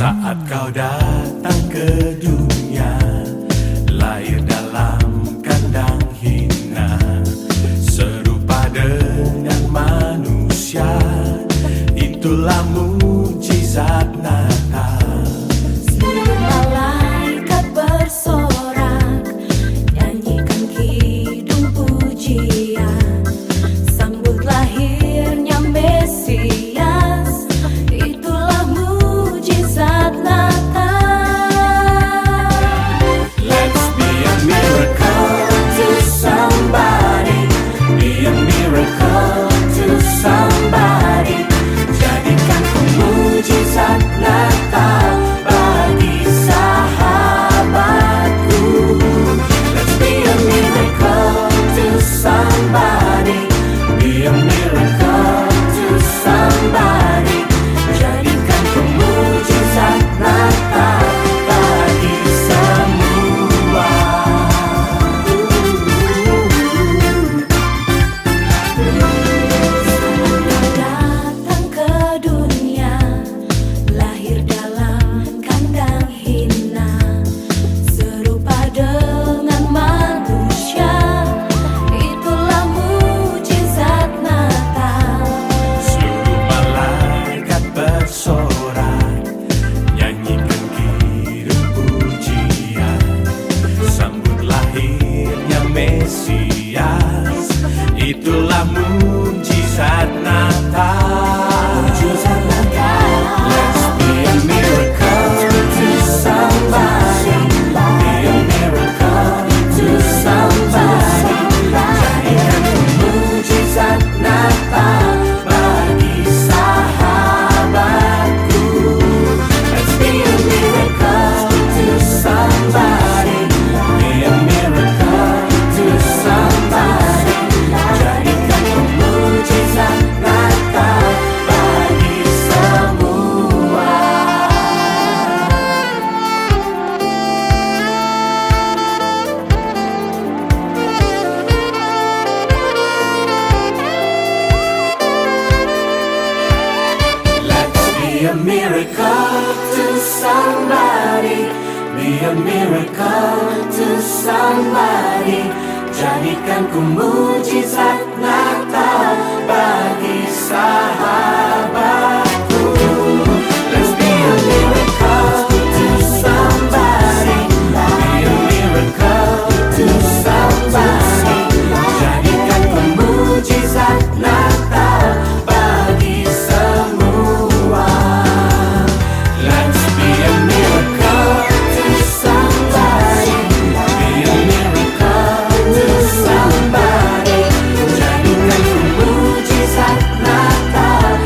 Saat kau datang ke dunia, lahir dalam kandang hina, serupa dengan manusia, itulah mujizat Natal. Seluruh malaikat bersorak, nyanyikan kidung pujian, sambut lahirnya Mesias, itulah mujizat Natal. Let's be a miracle to somebody, be a miracle to somebody. Jadikan kau mujizat Natal bagi sahabatku. Let's be a miracle to somebody, be a miracle to somebody. Jadikan kau mujizat Natal bagi semua. Datang ke dunia, lahir dalam kandang hina, serupa dengan manusia, itulah mujizat Natal. Seluruh malaikat bersorak, nyanyikan kidung pujian, sambut lahirnya Mesias, itulah mujizat Natal. Mujizat Natal. Let's be a miracle to somebody, be a miracle to somebody. Jadikan kau mujizat Natal bagi sahabatku. Let's be a miracle to somebody, be a miracle to somebody. Jadikan kau mujizat Natal bagi semua. Let's be a miracle to somebody, be a miracle to somebody. Jadikan ku mujizat Natal bagi sahabatku. Let's be a miracle to somebody, be a miracle to somebody. Jadikan ku mujizat Natal bagi semua. Let's be a miracle to somebody, be a miracle to somebody. Jadikan ku mujizat Natal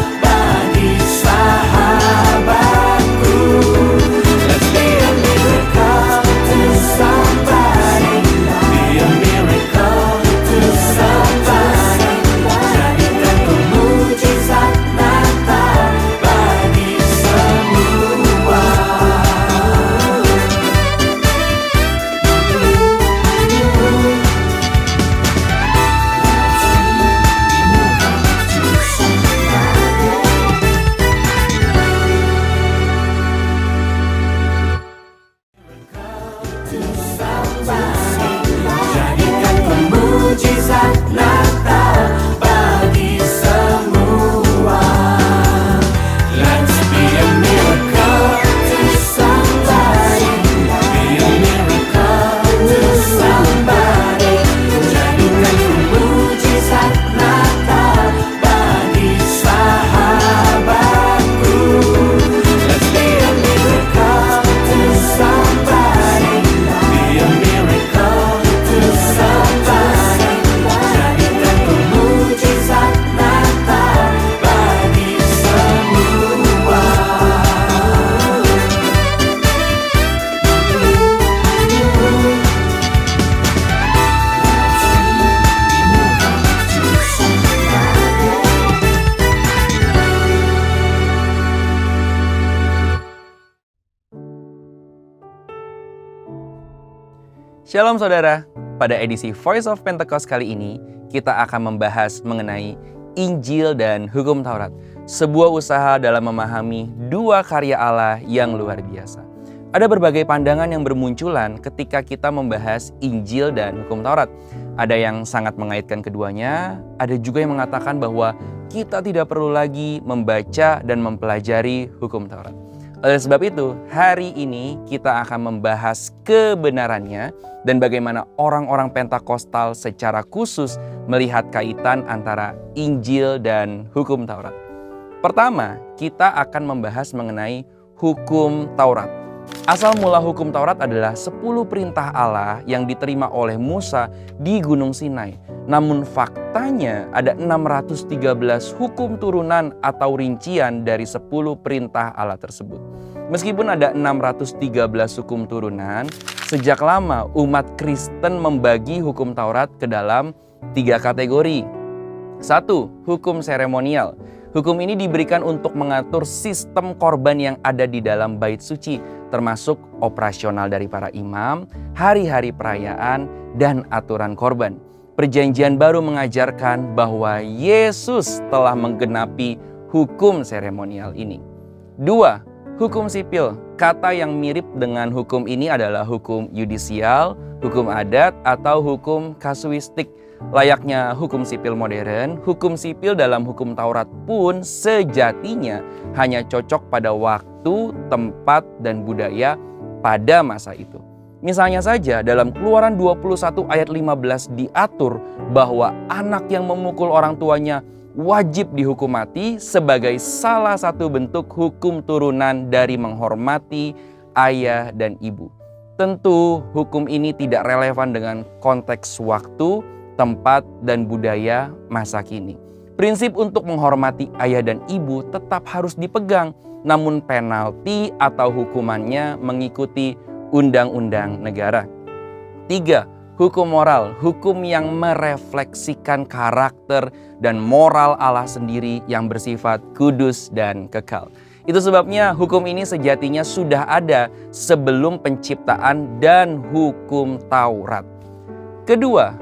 Shalom saudara, pada edisi Voice of Pentecost kali ini kita akan membahas mengenai Injil dan Hukum Taurat. Sebuah usaha dalam memahami dua karya Allah yang luar biasa. Ada berbagai pandangan yang bermunculan ketika kita membahas Injil dan Hukum Taurat. Ada yang sangat mengaitkan keduanya, ada juga yang mengatakan bahwa kita tidak perlu lagi membaca dan mempelajari Hukum Taurat. Oleh sebab itu, hari ini kita akan membahas kebenarannya dan bagaimana orang-orang Pentakosta secara khusus melihat kaitan antara Injil dan Hukum Taurat. Pertama, kita akan membahas mengenai Hukum Taurat. Asal mula Hukum Taurat adalah 10 perintah Allah yang diterima oleh Musa di Gunung Sinai. Namun faktanya ada 613 hukum turunan atau rincian dari 10 perintah Allah tersebut. Meskipun ada 613 hukum turunan, sejak lama umat Kristen membagi Hukum Taurat ke dalam 3 kategori. 1. Hukum seremonial. Hukum ini diberikan untuk mengatur sistem korban yang ada di dalam bait suci, termasuk operasional dari para imam, hari-hari perayaan, dan aturan korban. Perjanjian Baru mengajarkan bahwa Yesus telah menggenapi hukum seremonial ini. 2. Hukum sipil. Kata yang mirip dengan hukum ini adalah hukum yudisial, hukum adat, atau hukum kasuistik. Layaknya hukum sipil modern, hukum sipil dalam Hukum Taurat pun sejatinya hanya cocok pada waktu, tempat, dan budaya pada masa itu. Misalnya saja dalam Keluaran 21 ayat 15 diatur bahwa anak yang memukul orang tuanya wajib dihukum mati sebagai salah satu bentuk hukum turunan dari menghormati ayah dan ibu. Tentu hukum ini tidak relevan dengan konteks waktu, tempat, dan budaya masa kini. Prinsip untuk menghormati ayah dan ibu tetap harus dipegang, namun penalti atau hukumannya mengikuti undang-undang negara. 3. Hukum moral. Hukum yang merefleksikan karakter dan moral Allah sendiri yang bersifat kudus dan kekal. Itu sebabnya hukum ini sejatinya sudah ada sebelum penciptaan dan Hukum Taurat. Kedua,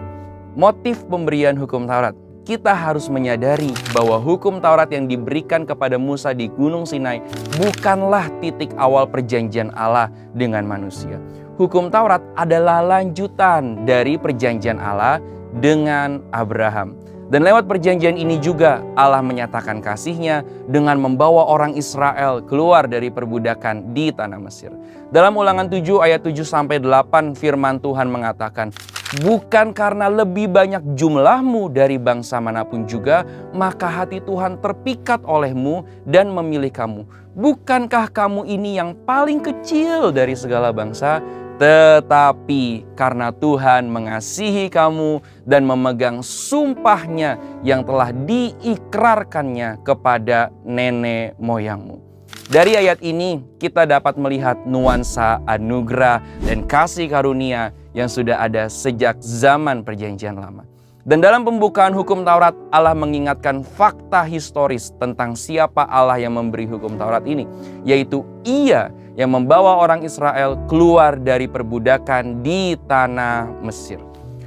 motif pemberian Hukum Taurat. Kita harus menyadari bahwa Hukum Taurat yang diberikan kepada Musa di Gunung Sinai bukanlah titik awal perjanjian Allah dengan manusia. Hukum Taurat adalah lanjutan dari perjanjian Allah dengan Abraham. Dan lewat perjanjian ini juga Allah menyatakan kasih-Nya dengan membawa orang Israel keluar dari perbudakan di tanah Mesir. Dalam Ulangan 7 ayat 7-8 firman Tuhan mengatakan, "Bukan karena lebih banyak jumlahmu dari bangsa manapun juga, maka hati Tuhan terpikat olehmu dan memilih kamu. Bukankah kamu ini yang paling kecil dari segala bangsa? Tetapi karena Tuhan mengasihi kamu dan memegang sumpah-Nya yang telah diikrarkannya kepada nenek moyangmu." Dari ayat ini kita dapat melihat nuansa anugerah dan kasih karunia yang sudah ada sejak zaman perjanjian lama. Dan dalam pembukaan Hukum Taurat, Allah mengingatkan fakta historis tentang siapa Allah yang memberi Hukum Taurat ini, yaitu Ia yang membawa orang Israel keluar dari perbudakan di tanah Mesir.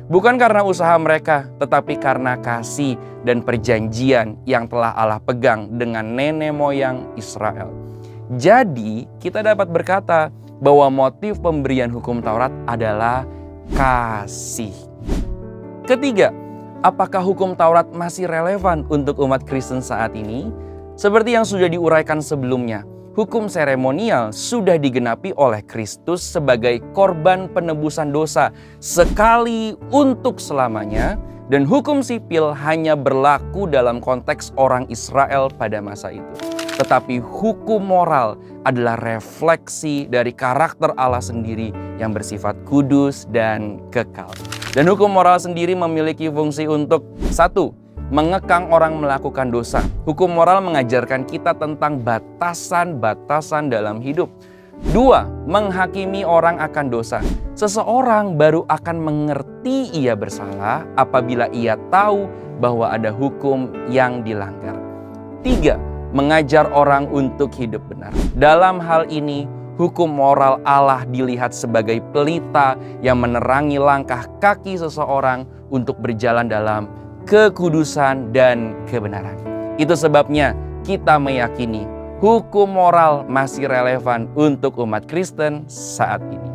Bukan karena usaha mereka, tetapi karena kasih dan perjanjian yang telah Allah pegang dengan nenek moyang Israel. Jadi, kita dapat berkata bahwa motif pemberian Hukum Taurat adalah kasih. Ketiga, apakah Hukum Taurat masih relevan untuk umat Kristen saat ini? Seperti yang sudah diuraikan sebelumnya, hukum seremonial sudah digenapi oleh Kristus sebagai korban penebusan dosa sekali untuk selamanya, dan hukum sipil hanya berlaku dalam konteks orang Israel pada masa itu. Tetapi hukum moral adalah refleksi dari karakter Allah sendiri yang bersifat kudus dan kekal. Dan hukum moral sendiri memiliki fungsi untuk 1. Mengekang orang melakukan dosa. Hukum moral mengajarkan kita tentang batasan-batasan dalam hidup. 2. Menghakimi orang akan dosa. Seseorang baru akan mengerti ia bersalah apabila ia tahu bahwa ada hukum yang dilanggar. 3. Mengajar orang untuk hidup benar. Dalam hal ini, hukum moral Allah dilihat sebagai pelita yang menerangi langkah kaki seseorang untuk berjalan dalam kekudusan dan kebenaran. Itu sebabnya kita meyakini hukum moral masih relevan untuk umat Kristen saat ini.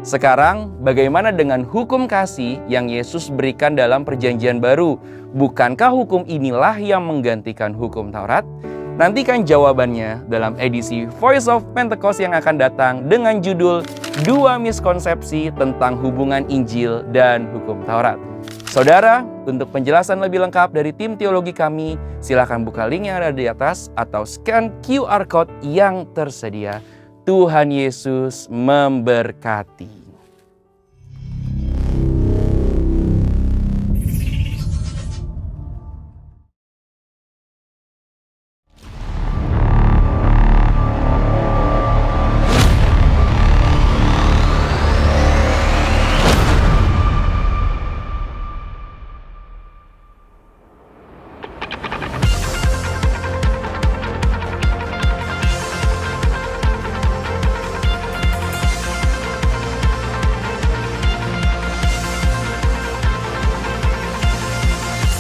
Sekarang, bagaimana dengan hukum kasih yang Yesus berikan dalam Perjanjian Baru? Bukankah hukum inilah yang menggantikan hukum Taurat? Nantikan jawabannya dalam edisi Voice of Pentecost yang akan datang dengan judul 2 miskonsepsi tentang hubungan Injil dan hukum Taurat. Saudara, untuk penjelasan lebih lengkap dari tim teologi kami, silakan buka link yang ada di atas atau scan QR Code yang tersedia. Tuhan Yesus memberkati.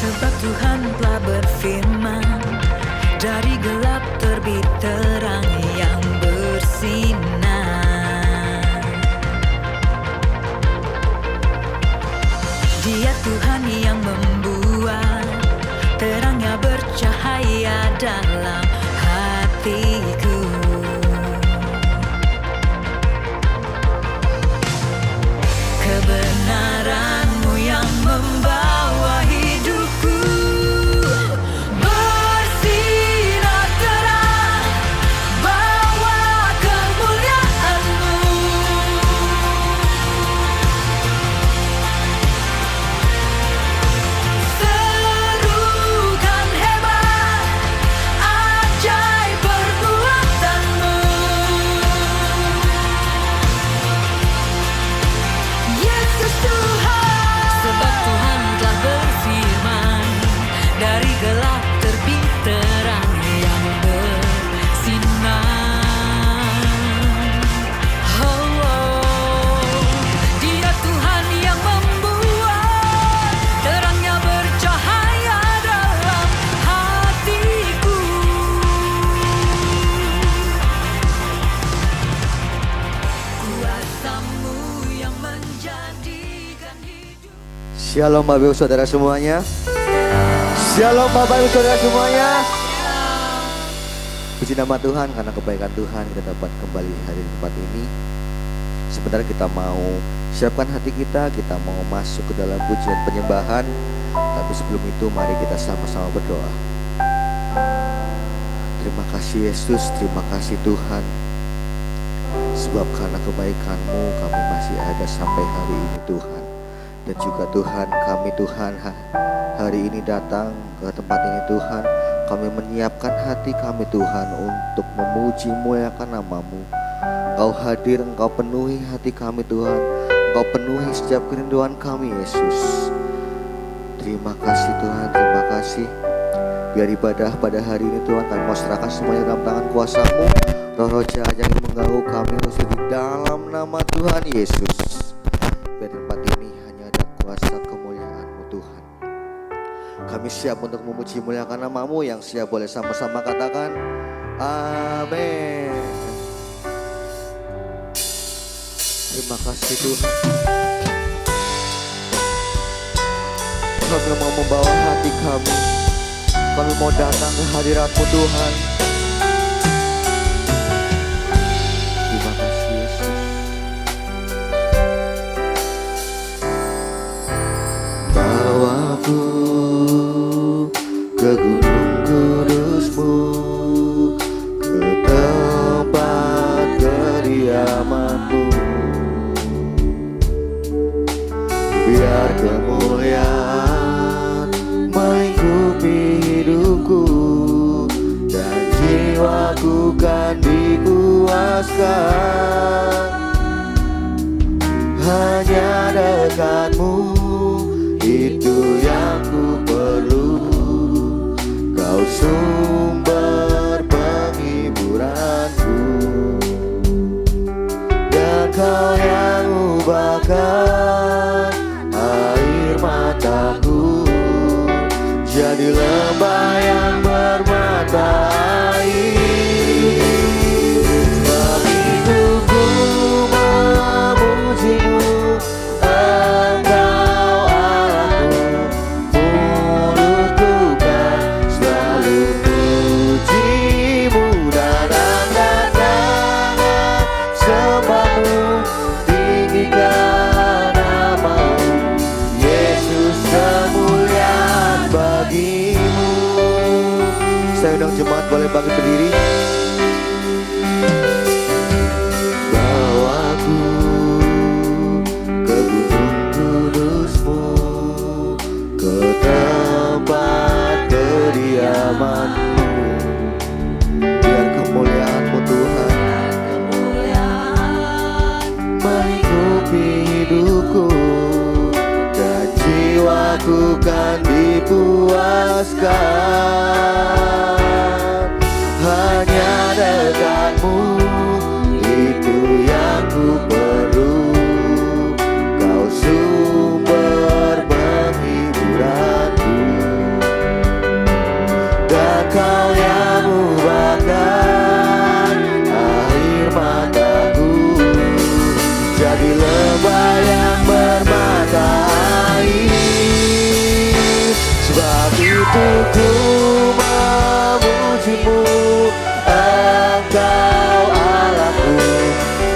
Sebab Tuhan telah berfirman, dari gelap terbit terang yang bersinar. Dia Tuhan yang membuat terangnya bercahaya dalam hatiku. Kebenaran-Mu yang membawa hidupku bersinar terang, bawa kemuliaan-Mu. Serukan hebat, ajaib perbuatan-Mu. Yesus Tuhan, sebab Tuhan telah berfirman, dari gelap terbit terang yang bersinar. Dia Tuhan yang membuat terangnya bercahaya dalam hatiku. Kuasa-Mu yang menjadikan hidup. Shalom Bapak Ibu Saudara semuanya. Shalom Bapak Ibu Saudara semuanya. Puji nama Tuhan, karena kebaikan Tuhan kita dapat kembali hadir di tempat ini. Sebentar kita mau siapkan hati kita mau masuk ke dalam pujian penyembahan. Tapi sebelum itu mari kita sama-sama berdoa. Terima kasih Yesus, terima kasih Tuhan. Sebab karena kebaikan-Mu kami masih ada sampai hari ini Tuhan. Dan juga Tuhan, kami Tuhan hari ini datang ke tempat ini Tuhan. Kami menyiapkan hati kami Tuhan untuk memuji muliakan nama-Mu. Engkau hadir, Engkau penuhi hati kami Tuhan. Engkau penuhi setiap kerinduan kami Yesus. Terima kasih Tuhan, terima kasih. Biar ibadah pada hari ini Tuhan kami mau serahkan semuanya dalam tangan kuasa-Mu. Roh-roh jahat yang mengganggu kami khusus di dalam nama Tuhan Yesus. Biar di tempat ini hanya ada kuasa kemuliaan-Mu Tuhan. Kami siap untuk memuji muliakan nama-Mu. Yang siap boleh sama-sama katakan amin. Terima kasih Tuhan. Kami mau membawa hati kami. Kami mau datang ke hadirat-Mu Tuhan. Terima kasih Yesus. Bawaku ke gunung kudus-Mu, ke tempat kediaman-Mu. Biar kemuliaan melingkupi hidupku, dan jiwaku kan dikuaskan. Hanya dekat-Mu, itu yang ku perlu. Kau sumber penghiburanku. ubahkan air mataku jadi lembah yang bermata air. Sebab itu ku memujimu, Engkau Allahku. Mulutku kan selalu pujimu dan angkat tangan sembahmu, tinggikan namamu, Yesus, kemuliaan bagimu. Saya undang jemaat boleh bangkit berdiri. Bawaku ke gunung kudusmu, ke tempat kediamanmu, biar kemuliaanmu Tuhan melingkupi hidupku, dan jiwaku kan dipuaskan. Hanya dekatmu itu yang ku perlu, Kau sumber penghiburanku, dan Kau yang ubahkan air mataku jadi lembah yang bermata air. Sebab itu ku memujimu, Engkau Allahku.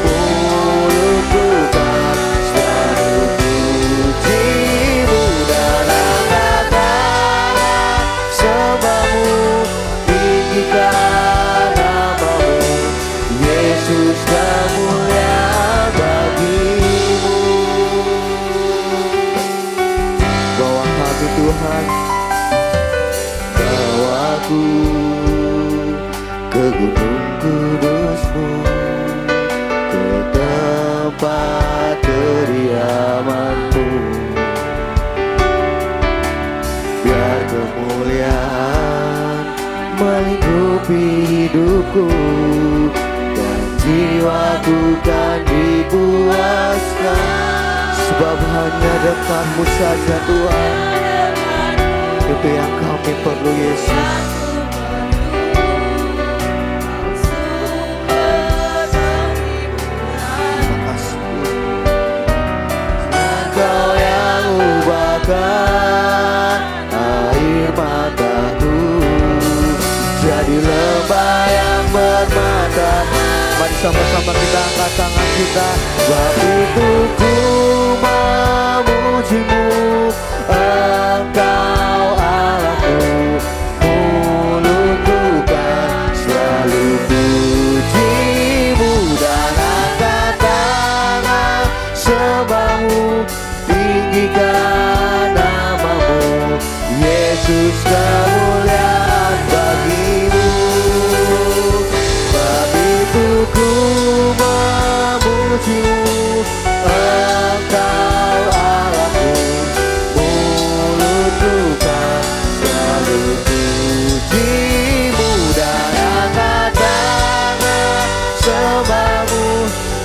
Mulutku kan selalu pujimu dan angkat tangan sembahmu, tinggikan namamu, Yesus, kemuliaan bagimu. Bawa kami Tuhan, bawaku ke gunung kudusmu, ke tempat kediamanmu, biar kemuliaan melingkupi hidupku, dan jiwaku kan dipuaskan. Sebab hanya dekatmu saja Tuhan, itu yang kami perlu Yesus. Terima kasih. Engkau yang ubahkan air mataku jadi lembah yang bermata. Mari sama-sama kita angkat tangan kita. Sebab itu ku memujimu, Engkau Allahku. Mulutku kan selalu pujimu dan angkat tangan sembahmu, tinggikan namamu, Yesus, kemuliaan bagimu. Sebab itu ku memujimu, Engkau Allahku. Mulutku kan selalu pujimu dan angkat tangan sembahmu,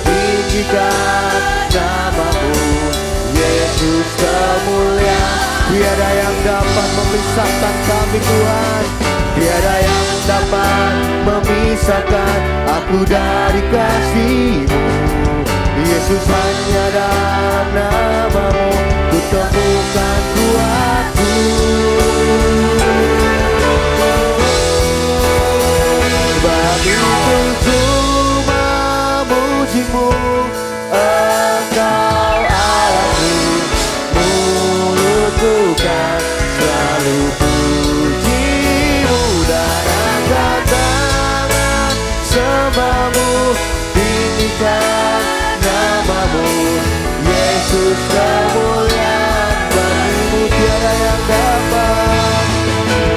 tinggikan namamu, Yesus, kemuliaan. Tiada yang dapat memisahkan kami Tuhan, tiada yang dapat memisahkan aku dari kasih-Mu. Yesus, hanya dalam namamu ku temukan kuatku. Sebab itu ku memujimu, Engkau Allahku. Mulutku kan selalu pujimu dan angkat tangan sembahmu, tinggikan namamu, Yesus, kemuliaan bagimu.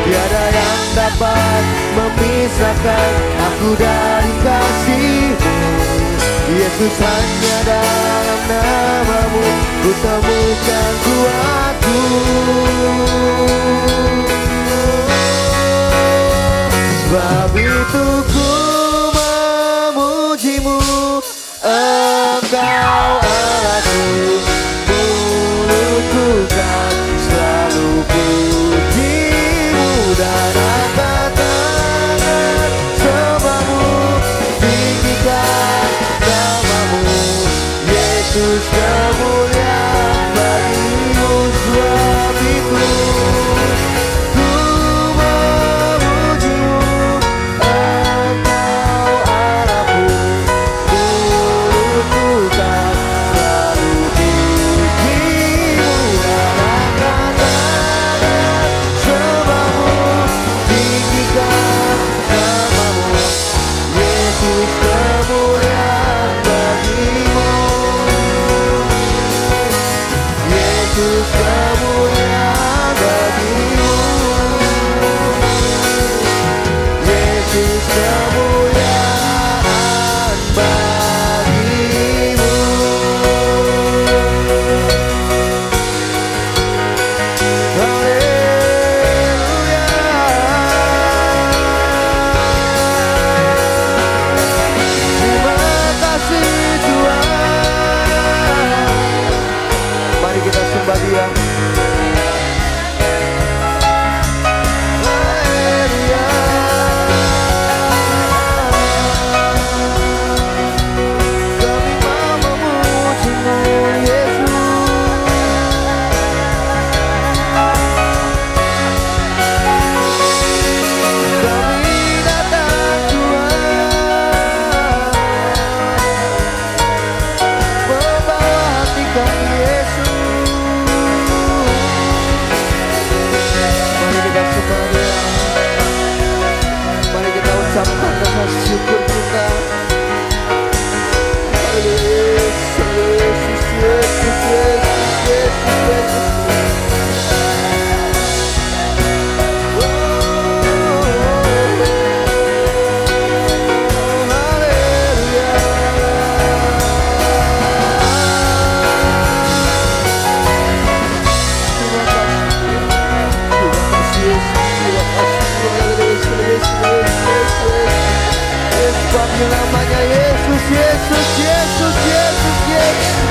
Tiada yang dapat memisahkan aku dari kasih-Mu. Yesus, hanya dalam namamu ku temukan kuatku. Sebab itu ku memujimu, Engkau Allahku. Yesus kemuliaan bagimu, Yesus kemuliaan bagimu, Yesus kemuliaan bagimu. Haleluya. Terima kasih Tuhan. Mari kita sembah Dia. Haleluya. Kami mau memuji-Mu, Yesus. Kami datang Tuhan, membawa hati kami Yesus. Mari kita sembah Dia. Mari kita ucapkan rasa syukur kita. Yesus, Yesus, Yesus, Yesus, Yesus, Yesus. Panggil namanya Yesus, Yesus, Yesus, Yesus, Yesus.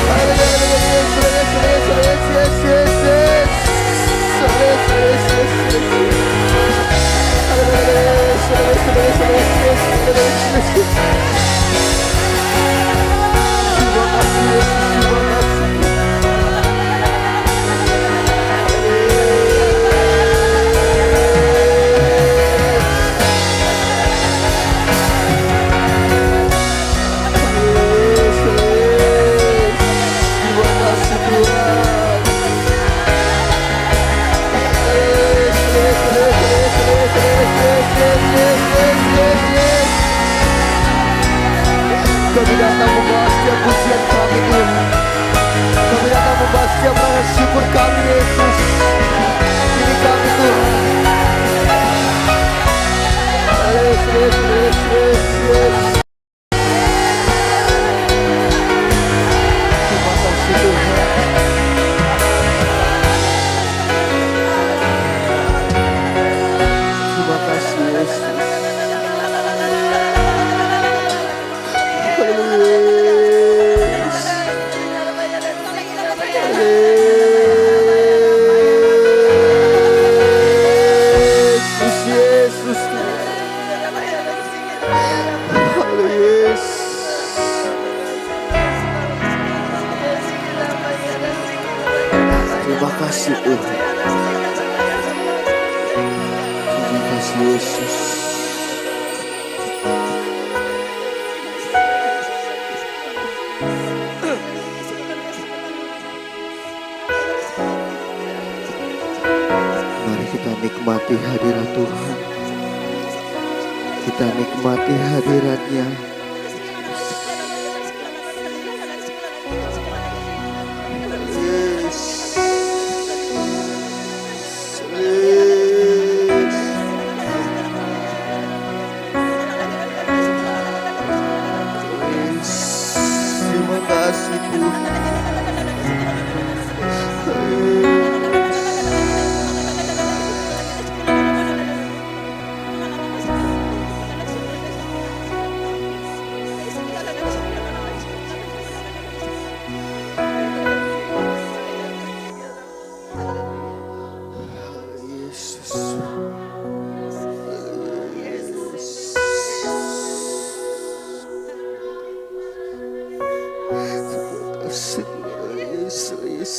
Haleluya, Yesus, Yesus, Yesus, Yesus, Terima kasih Yesus, terima kasih. Kami datang membawa setiap pujian kami Tuhan. Kami datang membawa setiap rasa syukur kami Yesus. Ini kami Tuhan. Yes, yes, yes, yes, yes. Terima kasih Tuhan. Terima kasih Yesus. Terima kasih Tuhan. Terima kasih Yesus. Mari kita nikmati hadirat Tuhan. Kita nikmati hadiratnya. Terima kasih Tuhan. Yesus,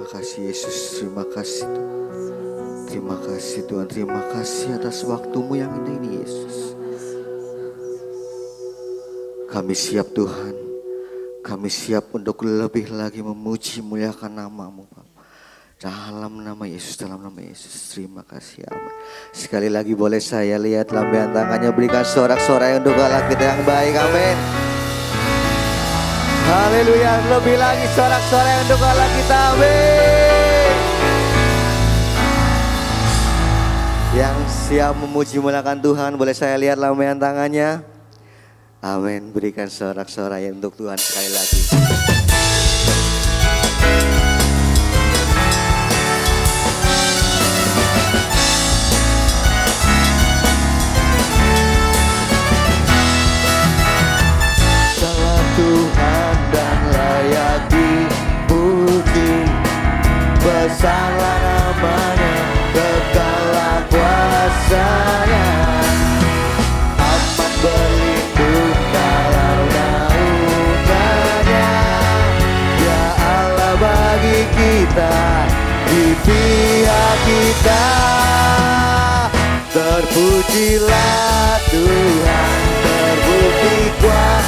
Terima kasih Yesus, terima kasih Tuhan. Terima kasih Tuhan, terima kasih atas waktumu yang indah ini Yesus. Kami siap Tuhan, kami siap untuk lebih lagi memuji muliakan namamu Bapa. Dalam nama Yesus, dalam nama Yesus. Terima kasih, amin. Sekali lagi boleh saya lihat lambaian tangannya, berikan sorak-sorai untuk Allah kita yang baik, amin. Haleluya, lebih lagi sorak-sorai untuk Allah kita, amin. Yang siap memuji muliakan Tuhan, boleh saya lihat lambaian tangannya, amin. Berikan sorak-sorai untuk Tuhan sekali lagi. Tuhan dan layak dipuji, besarlah namanya, kekallah kuasanya, amat berlindung dalam naungannya. Ya Allah bagi kita, di pihak kita, terpujilah Tuhan, terbukti kuasanya.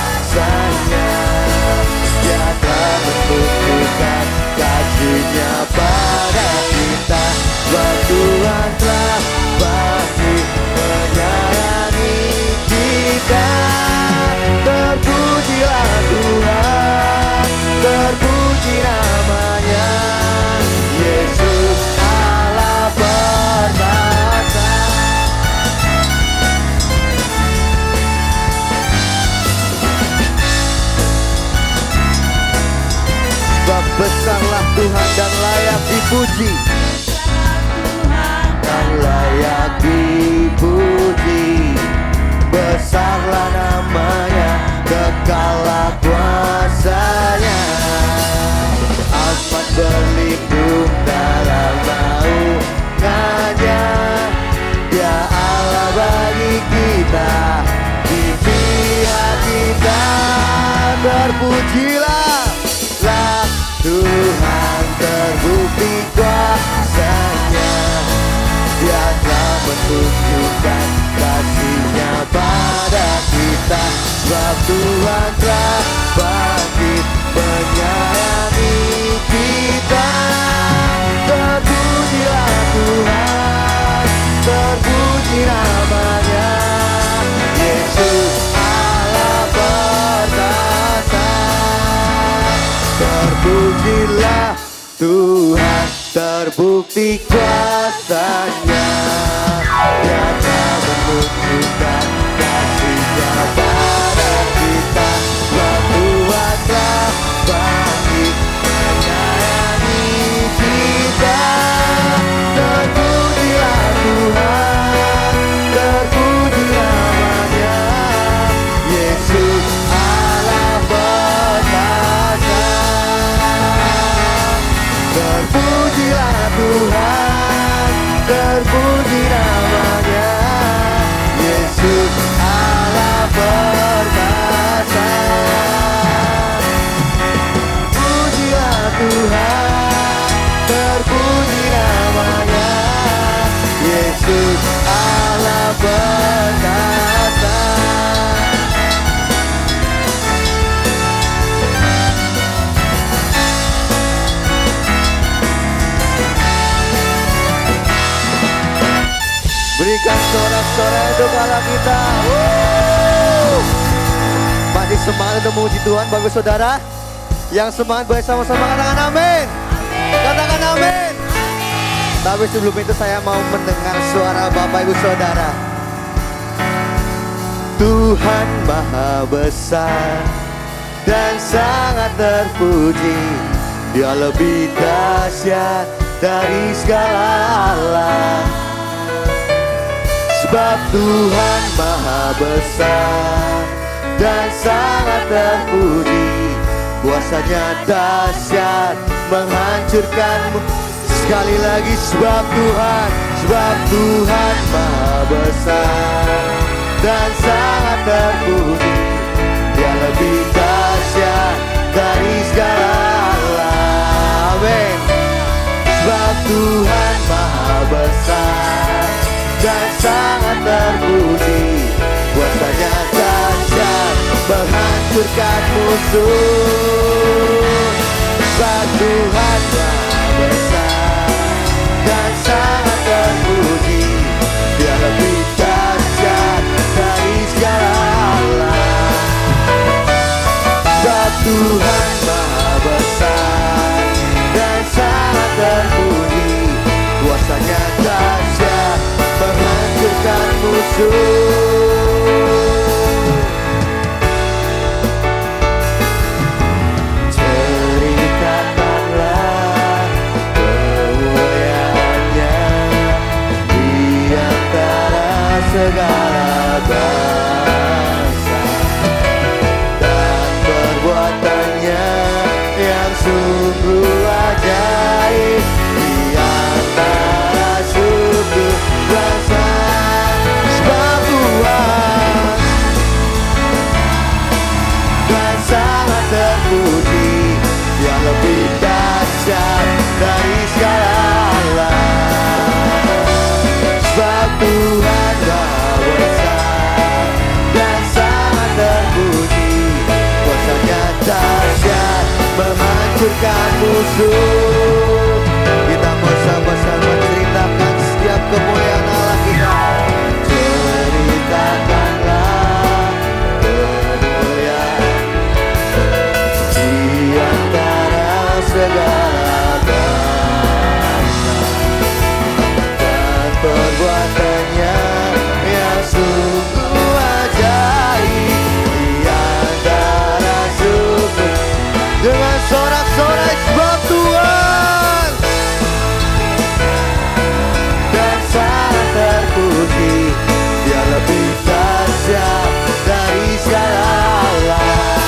Dia telah menunjukkan kasih-Nya pada kita. Sebab Tuhan telah pasti menyayangi kita. Terpujilah Tuhan, terpuji namanya, Yesus Allah perkasa. Sebab besarlah Tuhan dan layak dipuji, dan layak dipuji. Besarlah namanya, kekallah kuasanya, amat berlindung dalam naungannya. Dia Allah bagi kita, di pihak kita. Terpujilah Tuhan, terbukti kuasanya. Dia telah menunjukkan kasih-Nya pada kita. Sebab Tuhan telah bangkit menyayangi kita. Terpujilah Tuhan, terpuji namanya, Yesus Allah perkasa. Terpujilah Tuhan, terbukti kuasanya. Dia telah menunjukkan kasih-Nya pada kita. Sebab Tuhan telah bangkit menyayangi kita. Terpujilah Tuhan, terpuji namanya, Yesus Allah perkasa. Terpujilah Tuhan, terpuji namanya, Yesus Allah perkasa. Pujilah Tuhan, terpuji namanya, Yesus Allah perkasa. Berikan sorak-sorai untuk Allah kita. Masih semangat untuk memuji Tuhan, bagus saudara. Yang semangat boleh sama-sama katakan amin. Katakan amin. Tapi sebelum itu saya mau mendengar suara Bapak Ibu Saudara. Tuhan Maha Besar dan sangat terpuji. Dia lebih dahsyat dari segala Allah. Sebab Tuhan Maha Besar dan sangat terpuji. Kuasanya dahsyat menghancurkanmu. Sekali lagi, sebab Tuhan Maha Besar dan sangat terpuji. Dia lebih dahsyat dari segala Allah. Amin. Tuhan maha besar dan sangat terpuji, kuasanya dahsyat menghancurkan musuh. Sebab Tuhan maha besar dan sangat terpuji, Dia lebih dahsyat dari segala Allah. Sebab Tuhan maha besar dan sangat terpuji, kuasanya dahsyat menghancurkan musuh. Ceritakanlah kemuliaannya di antara segala bangsa, dan perbuatannya yang sungguh ajaib di antara suku bangsa. Sebab Tuhan dan sangat terpuji, yang lebih dahsyat dari segala Allah. Sebab Tuhan maha besar dan sangat terpuji, kuasanya dahsyat menghancurkan musuh. Kita bersama-sama ceritakan setiap kemuliaan Allah kita. Ceritakanlah kemuliaan di antara segala bangsa, dan perbuatannya yang sungguh ajaib di antara suku. Dengan sorak-sorai sebab Tuhan dan sangat terpuji, Dia lebih dahsyat dari segala Allah.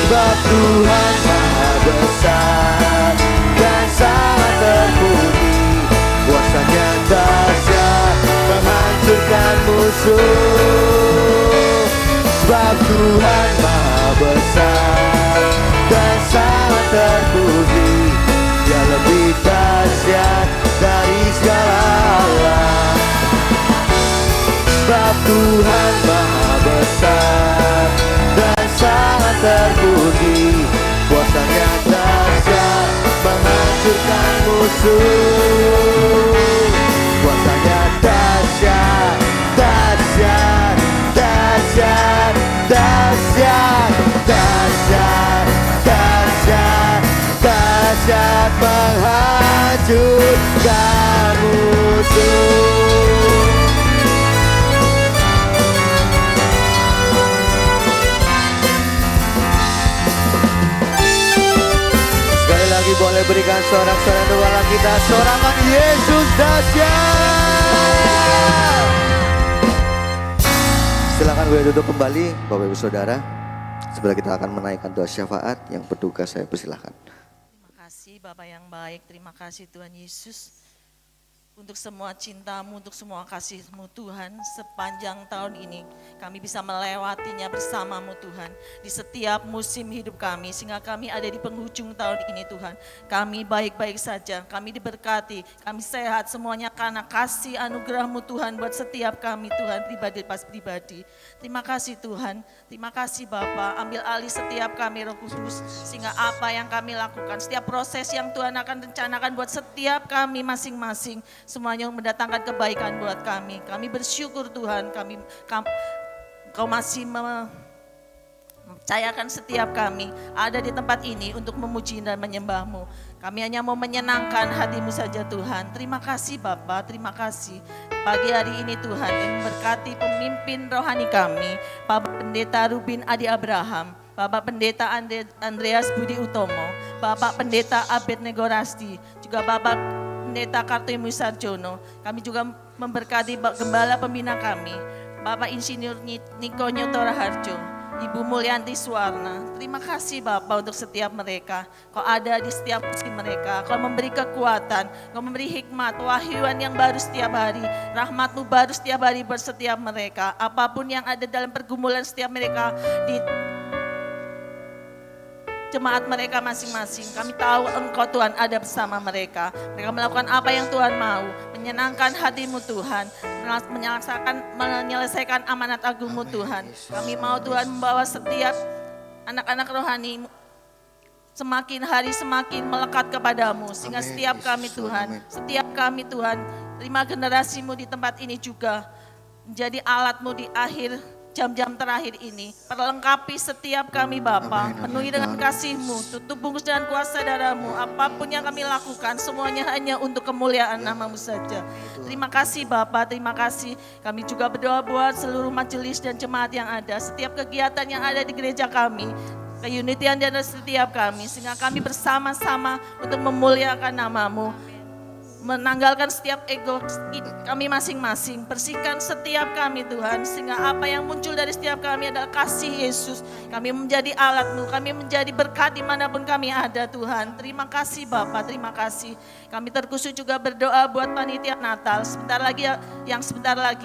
Sebab Tuhan maha besar dan sangat terpuji, kuasanya dahsyat menghancurkan musuh. Sebab Tuhan maha besar dan sangat terpuji, Dia lebih dahsyat dari segala Allah. Sebab Tuhan maha besar dan sangat terpuji, kuasanya dahsyat menghancurkan musuh. Kuasanya dahsyat, dahsyat, dahsyat, dahsyat, dahsyat, dahsyat, dahsyat menghancurkan musuh. Sekali lagi boleh berikan sorak-sorai untuk Allah kita. Sorakan Yesus dahsyat. Silakan boleh duduk kembali Bapak Ibu Saudara. Sebelum kita akan menaikkan doa syafaat, yang bertugas saya persilahkan. Terima kasih Bapak yang baik, terima kasih Tuhan Yesus untuk semua cinta-Mu, untuk semua kasih-Mu Tuhan. Sepanjang tahun ini kami bisa melewatinya bersama-Mu Tuhan, di setiap musim hidup kami, sehingga kami ada di penghujung tahun ini Tuhan. Kami baik-baik saja, kami diberkati, kami sehat semuanya karena kasih anugerah-Mu Tuhan buat setiap kami Tuhan, pribadi pas pribadi. Terima kasih Tuhan, terima kasih Bapa, ambil alih setiap kami Roh Kudus, sehingga apa yang kami lakukan, setiap proses yang Tuhan akan rencanakan buat setiap kami masing-masing, semuanya mendatangkan kebaikan buat kami. Kami bersyukur Tuhan, Kau masih mempercayakan setiap kami ada di tempat ini untuk memuji dan menyembah-Mu. Kami hanya mau menyenangkan hati-Mu saja Tuhan. Terima kasih Bapa, terima kasih. Pagi hari ini Tuhan, kami memberkati pemimpin rohani kami, Bapak Pendeta Rubin Adi Abraham, Bapak Pendeta Andreas Budi Utomo, Bapak Pendeta Abednego Rasti, juga Bapak Pendeta Kartoimu Sarjono. Kami juga memberkati Gembala Pembina kami, Bapak Insinyur Niko Nyotora Harjo, Ibu Mulyanti Suwarna. Terima kasih Bapak untuk setiap mereka. Kau ada di setiap musim mereka. Kau memberi kekuatan, Kau memberi hikmat, wahyuan yang baru setiap hari. Rahmat-Mu baru setiap hari buat setiap mereka. Apapun yang ada dalam pergumulan setiap mereka, di jemaat mereka masing-masing. Kami tahu Engkau Tuhan ada bersama mereka. Mereka melakukan apa yang Tuhan mau, menyenangkan hati-Mu Tuhan, menyelesaikan amanat agung-Mu Tuhan. Kami mau Tuhan membawa setiap anak-anak rohani semakin hari semakin melekat kepadamu. Sehingga Amin, setiap Yesus kami Tuhan, Tuhan, amin. setiap kami Tuhan, terima generasi-Mu di tempat ini juga menjadi alat-Mu di akhir jam-jam terakhir ini. Perlengkapi setiap kami Bapa, Amin, amin, penuhi dengan Tuhan. kasih-Mu, tutup bungkus dengan kuasa darah-Mu. Apapun yang kami lakukan, semuanya hanya untuk kemuliaan nama-Mu saja. Terima kasih Bapa, terima kasih. Kami juga berdoa buat seluruh majelis dan jemaat yang ada, setiap kegiatan yang ada di gereja kami, keunitian dan setiap kami, sehingga kami bersama-sama untuk memuliakan nama-Mu. Menanggalkan setiap ego kami masing-masing, bersihkan setiap kami Tuhan, sehingga apa yang muncul dari setiap kami adalah kasih Yesus. Kami menjadi alat-Mu, kami menjadi berkat dimanapun kami ada Tuhan. Terima kasih Bapa, terima kasih. Kami terkhusus juga berdoa buat panitia Natal, sebentar lagi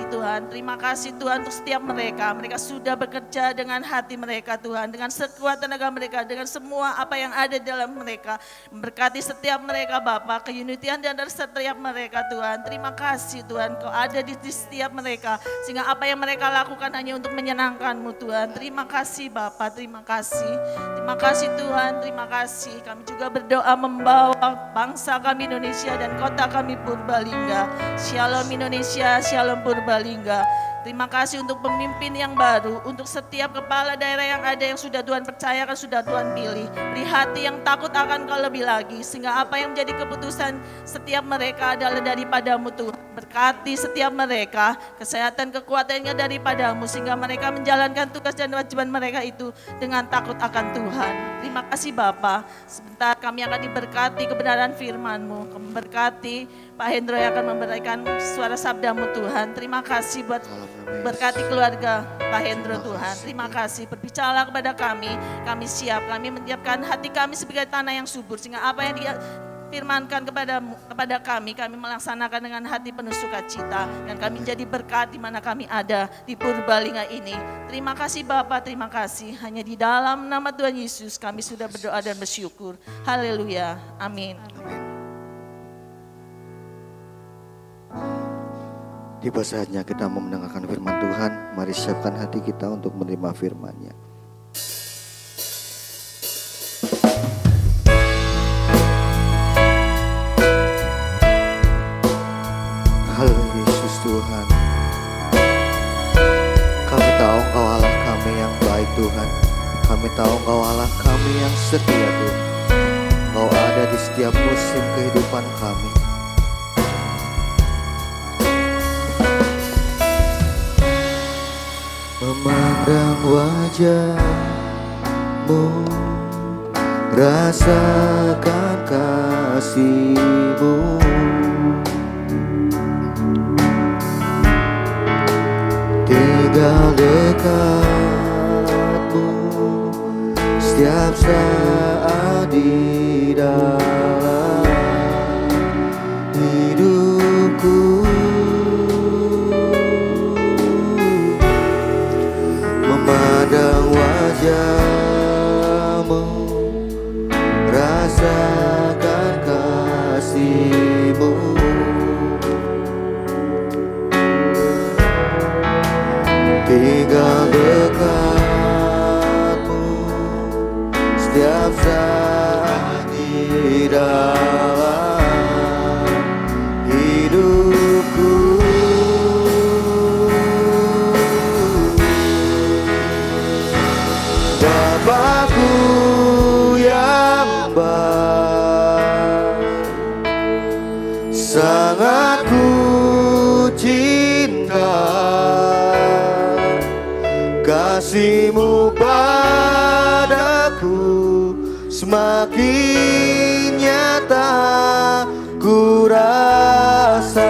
Tuhan. Terima kasih Tuhan untuk setiap mereka, mereka sudah bekerja dengan hati mereka Tuhan, dengan sekuat tenaga mereka, dengan semua apa yang ada di dalam mereka. Memberkati setiap mereka Bapa, keunitian dan dari setiap mereka Tuhan. Terima kasih Tuhan, Kau ada di setiap mereka, sehingga apa yang mereka lakukan hanya untuk menyenangkan-Mu Tuhan. Terima kasih Bapa, terima kasih. Terima kasih Tuhan, terima kasih. Kami juga berdoa membawa bangsa kami Indonesia dan kota kami Purbalingga. Shalom Indonesia, Shalom Purbalingga. Terima kasih untuk pemimpin yang baru, untuk setiap kepala daerah yang ada yang sudah Tuhan percayakan, sudah Tuhan pilih. Beri hati yang takut akan Kau lebih lagi, sehingga apa yang menjadi keputusan setiap mereka adalah daripada-Mu Tuhan. Berkati setiap mereka, kesehatan kekuatannya daripada-Mu, sehingga mereka menjalankan tugas dan kewajiban mereka itu dengan takut akan Tuhan. Terima kasih Bapa. Sebentar kami akan diberkati kebenaran firman-Mu. Kami berkati Pak Hendro yang akan memberikan suara sabda-Mu Tuhan. Terima kasih buat berkati keluarga Pak Hendro Tuhan. Terima kasih, berbicaralah kepada kami siap, kami menyiapkan hati kami sebagai tanah yang subur, sehingga apa yang Dia firmankan kepada kami melaksanakan dengan hati penuh sukacita, dan kami menjadi berkat di mana kami ada di Purbalingga ini. Terima kasih Bapa, terima kasih. Hanya di dalam nama Tuhan Yesus kami sudah berdoa dan bersyukur. Haleluya, amin. Tiba saatnya kita mau mendengarkan firman Tuhan. Mari siapkan hati kita untuk menerima firman-Nya. Halo Yesus Tuhan, kami tahu Engkau Allah kami yang baik Tuhan. Kami tahu Engkau Allah kami yang setia Tuhan. Engkau ada di setiap musim kehidupan kami. Memandang wajah-Mu, rasakan kasih-Mu, tinggal dekat-Mu setiap saat di dalam hidupku. Memandang wajah-Mu, rasakan kasih-Mu, tinggal dekat-Mu setiap saat di dalam hidupku. Bapakku yang baik, sangat ku cinta, kasih-Mu padaku semakin nyata ku rasakan.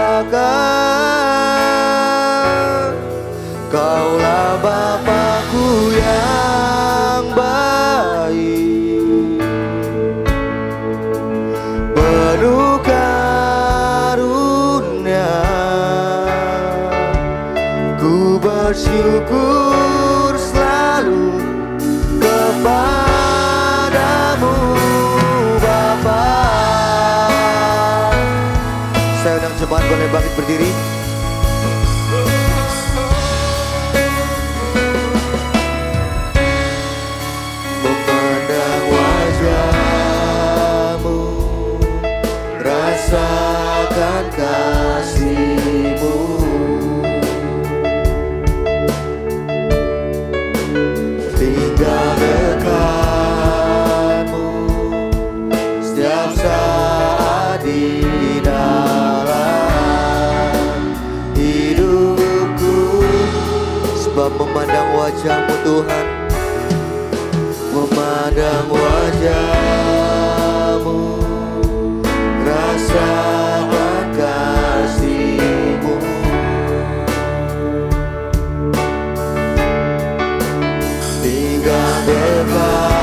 Kaulah Bapakku yang baik, penuh karunia. Ku bersyukur selalu kepada-Mu. boleh bangkit berdiri. Memandang wajah-Mu, rasakan kasih-Mu. Tinggal dekat-Mu setiap saat di dalam hidupku. Sebab memandang wajah-Mu Tuhan, memandang wajah-Mu, rasakan kasih-Mu. Tinggal dekat-Mu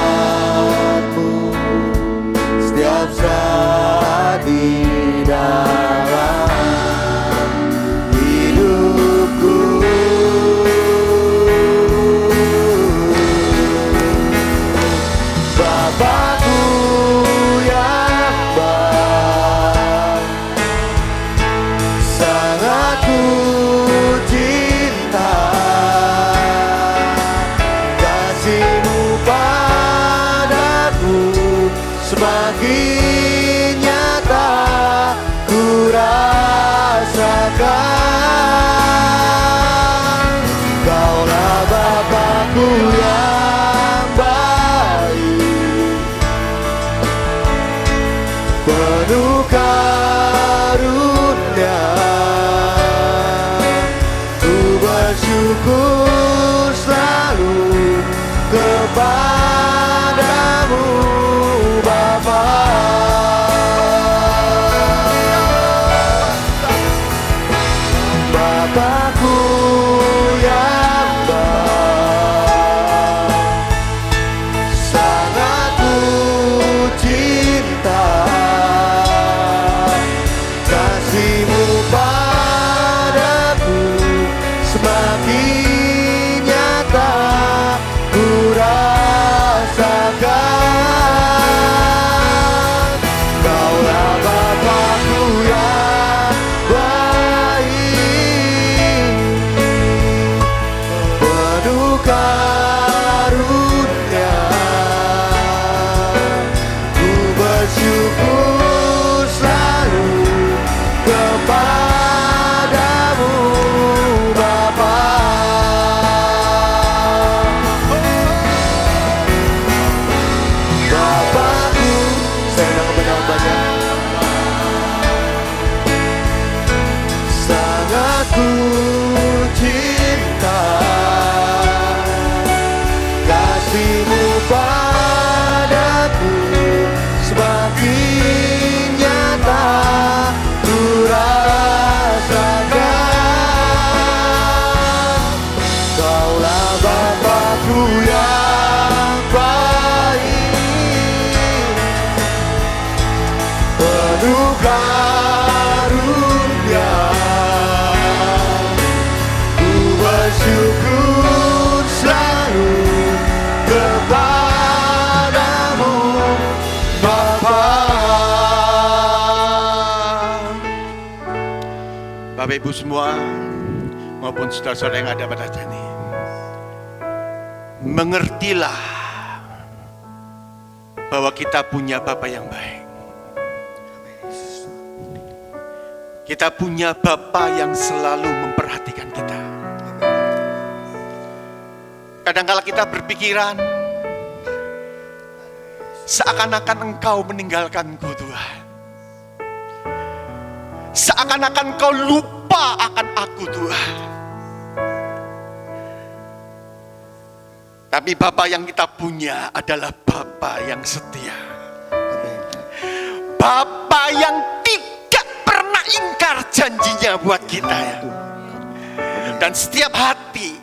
setiap saat di dalam hidupku. Bapakku yang baik, sangat ku cinta. Kasih-Mu padaku semakin nyata ku rasakan. Kaulah Bapakku yang baik, penuh karunia. Ku bersyukur selalu kepadamu Bapa. Bapakku yang baik, sangat ku cinta. Kasih-Mu padaku semakin nyata ku rasakan. Kaulah Bapakku yang baik, penuh karunia. Ku bersyukur selalu kepadamu Bapa. Bapakku, senang benar-benar sangat ku cinta. Kasih-Mu padaku semakin nyata ku rasakan. Kaulah Bapakku yang baik, penuh karunia. Ku bersyukur selalu kepadamu Bapa. Bapak Ibu semua maupun saudara-saudara yang ada pada saat ini, mengertilah bahwa kita punya Bapa yang baik. Kita punya Bapa yang selalu memperhatikan kita. Kadang-kala kita berpikiran seakan-akan Engkau meninggalkanku Tuhan. Seakan-akan Engkau lupa akan aku Tuhan. Tapi Bapa yang kita punya adalah Bapa yang setia. Bapa yang tidak pernah ingkar janjinya buat kita ya. Dan setiap hati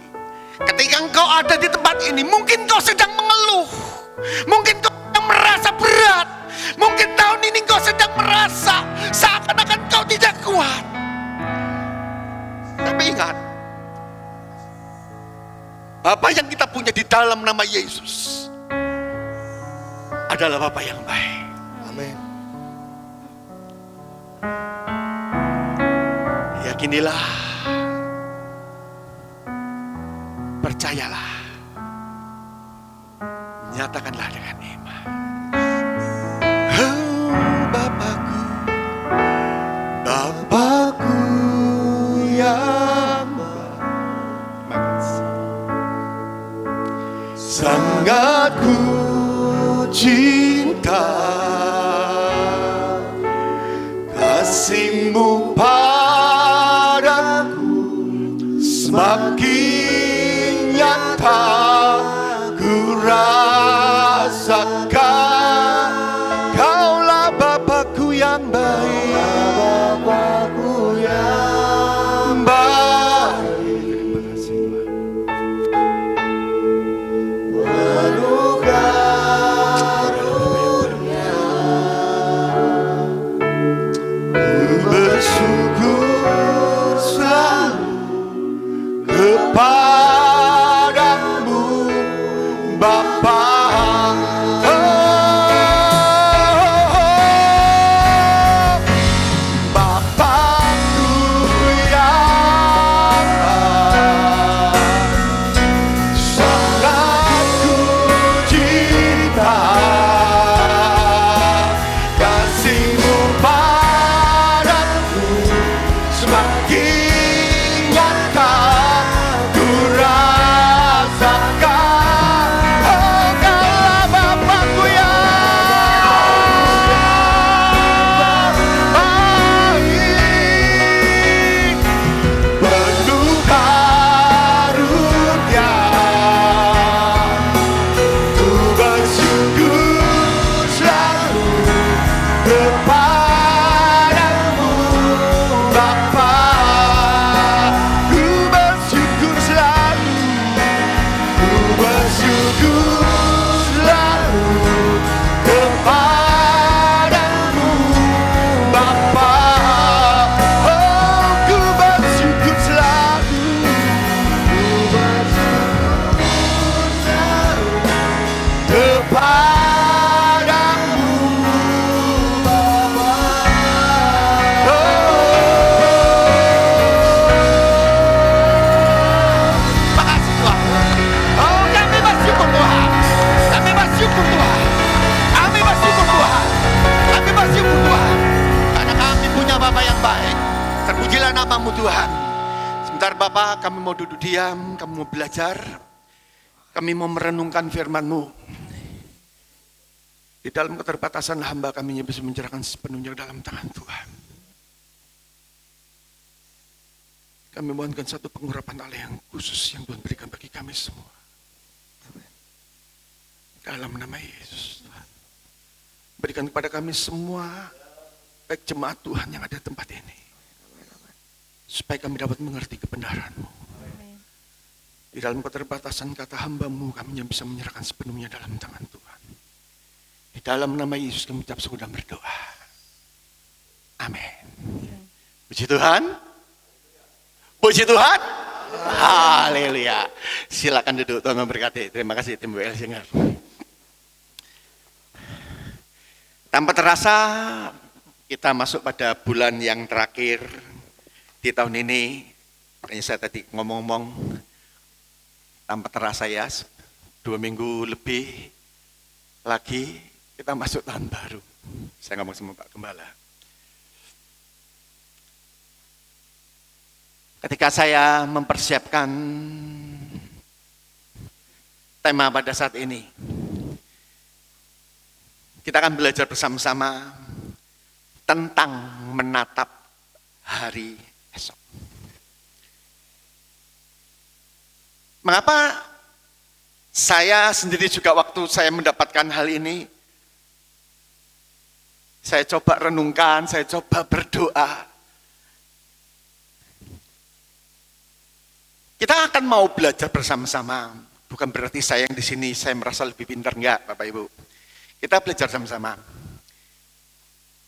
ketika engkau ada di tempat ini, mungkin kau sedang mengeluh, mungkin kau sedang merasa berat, mungkin tahun ini kau sedang merasa seakan-akan kau tidak kuat. Tapi ingat, Bapa yang kita punya di dalam nama Yesus adalah Bapa yang baik. Amin. Inilah, percayalah, nyatakanlah dengan iman. Oh, Bapakku, Bapakku yang sangat ku cinta, kasih-Mu padaku semakin nyata ku rasakan. Kaulah Bapakku yang baik, Bapakku yang baik. Terima kasih Tuhan. Penuh karunia, ku bersyukur selalu kepadamu Bapa. Bapakku yang sangat ku cinta, kasih-Mu padaku semakin nyata ku rasakan. Oh, Kaulah Bapakku yang baik, penuh karunia, ku bersyukur selalu kepadamu Bapa. Ku bersyukur selalu, ku bersyukur selalu kepadamu Bapa. Oh, ku bersyukur selalu, ku bersyukur selalu kepadamu Bapa. Makasih Tuhan. Oh, kami bersyukur Tuhan. Kami bersyukur Tuhan. Kami bersyukur Tuhan. Kami bersyukur Tuhan. Karena kami punya Bapa yang baik. Terpujilah nama-Mu Tuhan. Sebentar Bapa, kami mau duduk diam, kami mau belajar. Kami mau merenungkan firman-Mu. Di dalam keterbatasan hamba kami bisa menyerahkan sepenuhnya dalam tangan Tuhan. Kami mohonkan satu pengurapan Allah yang khusus yang Tuhan berikan bagi kami semua. Dalam nama Yesus, Tuhan. Berikan kepada kami semua, baik jemaat Tuhan yang ada di tempat ini. Supaya kami dapat mengerti kebenaran-Mu. Di dalam keterbatasan kata hamba-Mu, kami yang bisa menyerahkan sepenuhnya dalam tangan Tuhan. Di dalam nama Yesus kami ucap syukur dan berdoa. Amin. Puji Tuhan. Puji Tuhan. Haleluya. Silakan duduk, Tuhan memberkati. Terima kasih tim WL Singer. Tanpa terasa kita masuk pada bulan yang terakhir di tahun ini. Makanya saya tadi ngomong-ngomong, tanpa terasa ya, 2 minggu lebih lagi kita masuk tahun baru. Saya ngomong sama Pak Gembala. Ketika saya mempersiapkan tema pada saat ini, kita akan belajar bersama-sama tentang menatap hari esok. Mengapa saya sendiri juga waktu saya mendapatkan hal ini, saya coba renungkan, saya coba berdoa. Kita akan mau belajar bersama-sama. Bukan berarti saya yang di sini saya merasa lebih pintar, enggak, Bapak Ibu. Kita belajar sama-sama.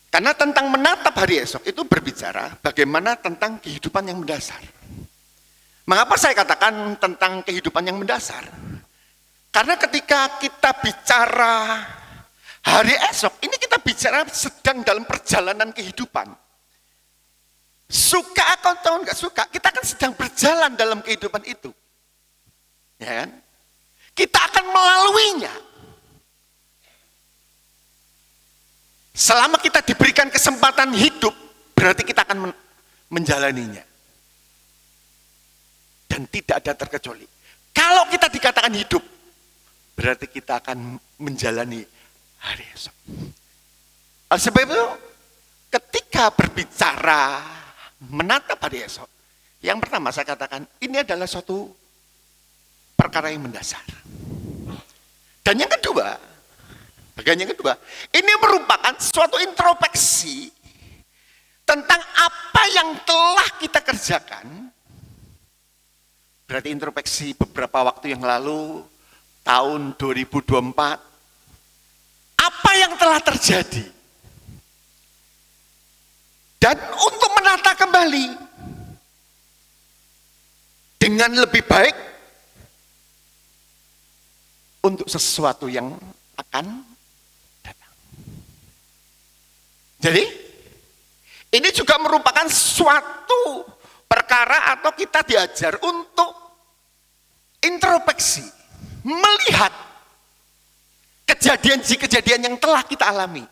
Karena tentang menatap hari esok itu berbicara bagaimana tentang kehidupan yang mendasar. Mengapa saya katakan tentang kehidupan yang mendasar? Karena ketika kita bicara hari esok, ini kita bicara sedang dalam perjalanan kehidupan. Suka atau nggak suka, kita kan sedang berjalan dalam kehidupan itu. Ya kan? Kita akan melaluinya. Selama kita diberikan kesempatan hidup, berarti kita akan menjalaninya. Dan tidak ada terkecuali. Kalau kita dikatakan hidup, berarti kita akan menjalani hari esok. Oleh sebab itu, ketika berbicara menatap hari esok, yang pertama saya katakan, ini adalah suatu perkara yang mendasar. Dan yang kedua, bagian yang kedua, ini merupakan suatu introspeksi tentang apa yang telah kita kerjakan. Berarti introspeksi beberapa waktu yang lalu, tahun 2024, apa yang telah terjadi. Dan untuk menata kembali dengan lebih baik untuk sesuatu yang akan datang. Jadi, ini juga merupakan suatu perkara atau kita diajar untuk introspeksi, melihat kejadian yang telah kita alami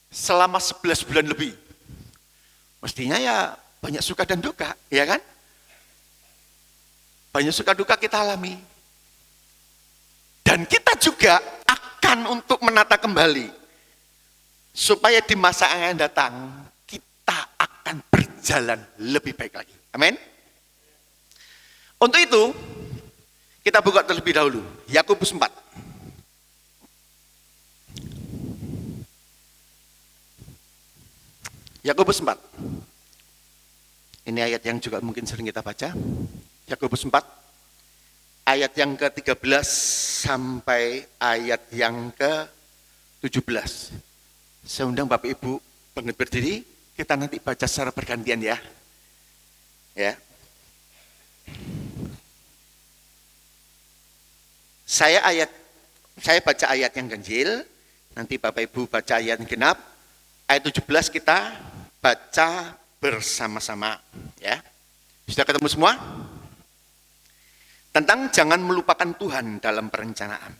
selama 11 bulan lebih. Mestinya ya banyak suka dan duka, ya kan? Banyak suka duka kita alami. Dan kita juga akan untuk menata kembali supaya di masa yang akan datang kita akan berjalan lebih baik lagi. Amin. Untuk itu kita buka terlebih dahulu Yakobus 4. Yakobus 4. Ini ayat yang juga mungkin sering kita baca. Yakobus 4 ayat yang ke-13 sampai ayat yang ke-17. Saya undang Bapak Ibu bangkit berdiri, kita nanti baca secara bergantian ya. Ya. Saya baca ayat yang ganjil, nanti Bapak Ibu baca ayat yang genap. Ayat 17 kita baca bersama-sama ya. Sudah ketemu semua? Tentang jangan melupakan Tuhan dalam perencanaan.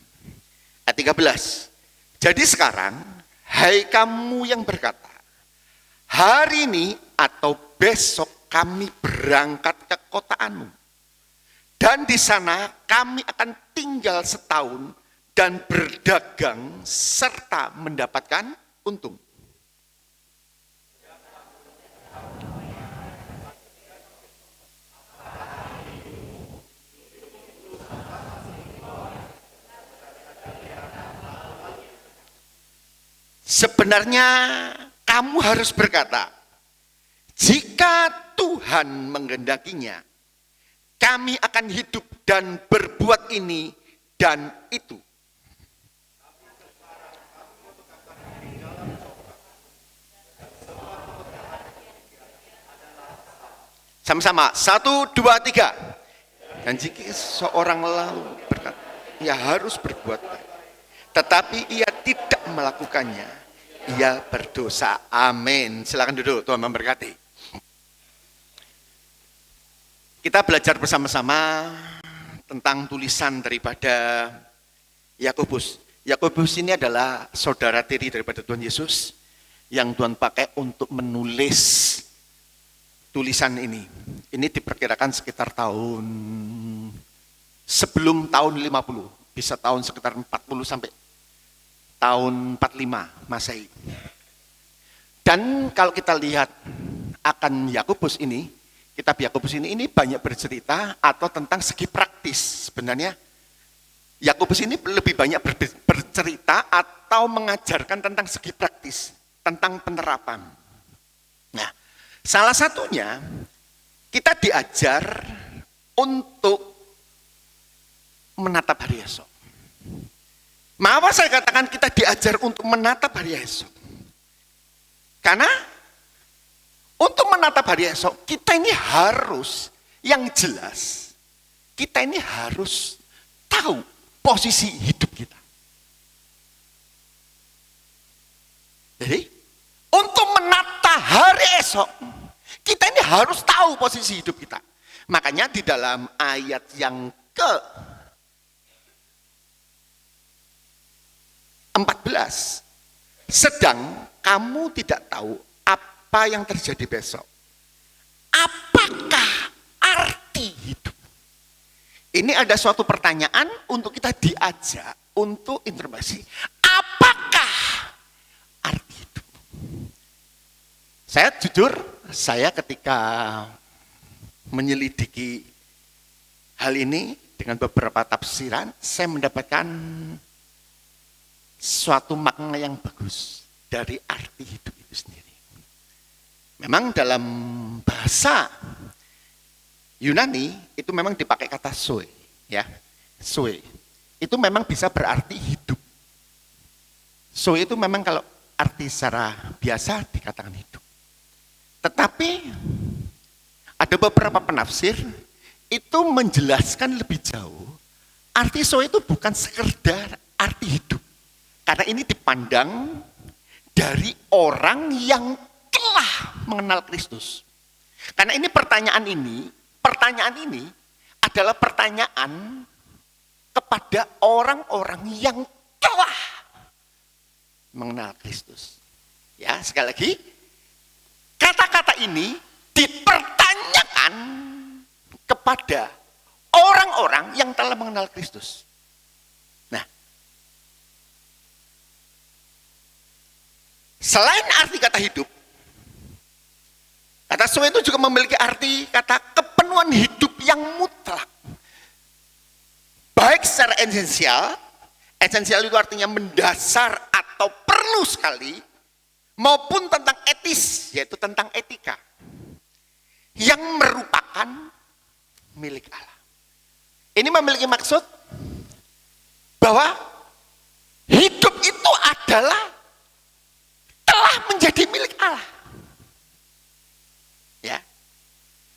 Ayat 13. Jadi sekarang, hai kamu yang berkata, hari ini atau besok kami berangkat ke kota Anu. Dan di sana kami akan tinggal setahun dan berdagang serta mendapatkan untung. Sebenarnya kamu harus berkata, jika Tuhan menggendakinya, kami akan hidup dan berbuat ini dan itu. Sama-sama, 1, 2, 3. Dan jika seorang lalu berkata, ia harus berbuat baik, tetapi ia tidak melakukannya, ia berdosa. Amin. Silakan duduk, Tuhan memberkati. Kita belajar bersama-sama tentang tulisan daripada Yakobus. Yakobus ini adalah saudara tiri daripada Tuhan Yesus yang Tuhan pakai untuk menulis tulisan ini. Ini diperkirakan sekitar tahun sebelum tahun 50, bisa tahun sekitar 40 sampai tahun 45 Masehi. Dan kalau kita lihat akan Yakobus ini, kitab Yakobus ini banyak bercerita atau tentang segi praktis. Sebenarnya Yakobus ini lebih banyak bercerita atau mengajarkan tentang segi praktis, tentang penerapan. Nah, salah satunya kita diajar untuk menatap hari esok. Mengapa saya katakan kita diajar untuk menatap hari esok? Karena untuk menatap hari esok, kita ini harus, yang jelas, kita ini harus tahu posisi hidup kita. Jadi, untuk menata hari esok, Kita ini harus tahu posisi hidup kita. Makanya di dalam ayat yang ke-14, sedang kamu tidak tahu apa yang terjadi besok. Apakah arti hidup? Ini ada suatu pertanyaan untuk kita diajak untuk introspeksi. Apakah arti hidup? Saya jujur, saya ketika menyelidiki hal ini dengan beberapa tafsiran, saya mendapatkan suatu makna yang bagus dari arti hidup itu sendiri. Memang dalam bahasa Yunani itu memang dipakai kata zoe, ya. Zoe. Itu memang bisa berarti hidup. Zoe itu memang kalau arti secara biasa dikatakan hidup. Tetapi ada beberapa penafsir itu menjelaskan lebih jauh. Arti zoe itu bukan sekedar arti hidup. Karena ini dipandang dari orang yang telah mengenal Kristus. Karena ini pertanyaan ini adalah pertanyaan kepada orang-orang yang telah mengenal Kristus. Ya, sekali lagi, kata-kata ini dipertanyakan kepada orang-orang yang telah mengenal Kristus. Nah, selain arti kata hidup, kata zoe itu juga memiliki arti kata kepenuhan hidup yang mutlak. Baik secara esensial itu artinya mendasar atau perlu sekali, maupun tentang etis, yaitu tentang etika, yang merupakan milik Allah. Ini memiliki maksud bahwa hidup itu adalah telah menjadi milik Allah. Ya.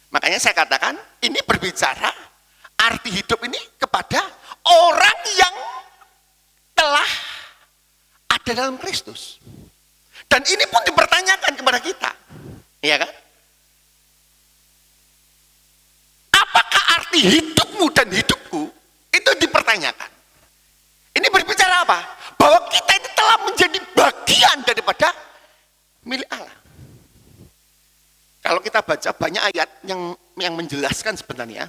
Makanya saya katakan ini berbicara arti hidup ini kepada orang yang telah ada dalam Kristus. Dan ini pun dipertanyakan kepada kita. Iya kan? Apakah arti hidupmu dan hidupku itu dipertanyakan? Ini berbicara apa? Bahwa kita ini telah menjadi bagian daripada milik Allah. Kalau kita baca banyak ayat yang menjelaskan sebenarnya,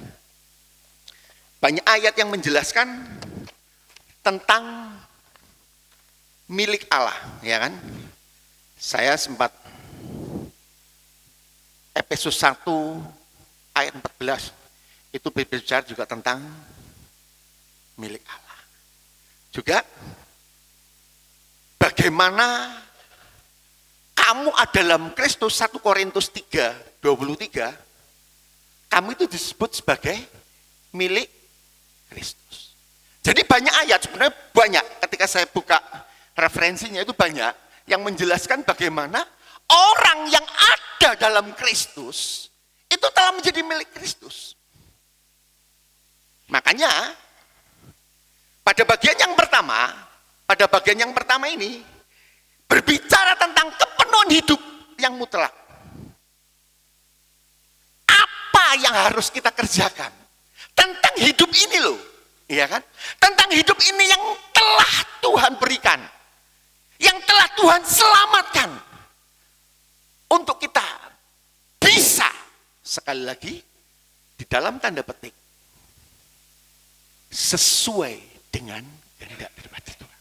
banyak ayat yang menjelaskan tentang milik Allah, ya kan? Saya sempat Efesus 1 ayat 14 itu berbicara juga tentang milik Allah. Juga bagaimana kamu ada dalam Kristus, 1 Korintus 3:23, kamu itu disebut sebagai milik Kristus. Jadi banyak ayat, sebenarnya banyak, ketika saya buka referensinya itu banyak, yang menjelaskan bagaimana orang yang ada dalam Kristus, itu telah menjadi milik Kristus. Makanya, pada bagian yang pertama ini, berbicara tentang kepenuhan hidup yang mutlak. Apa yang harus kita kerjakan? Tentang hidup ini loh, iya kan? Tentang hidup ini yang telah Tuhan berikan, yang telah Tuhan selamatkan, untuk kita bisa, sekali lagi, di dalam tanda petik, sesuai dengan kehendak daripada Tuhan.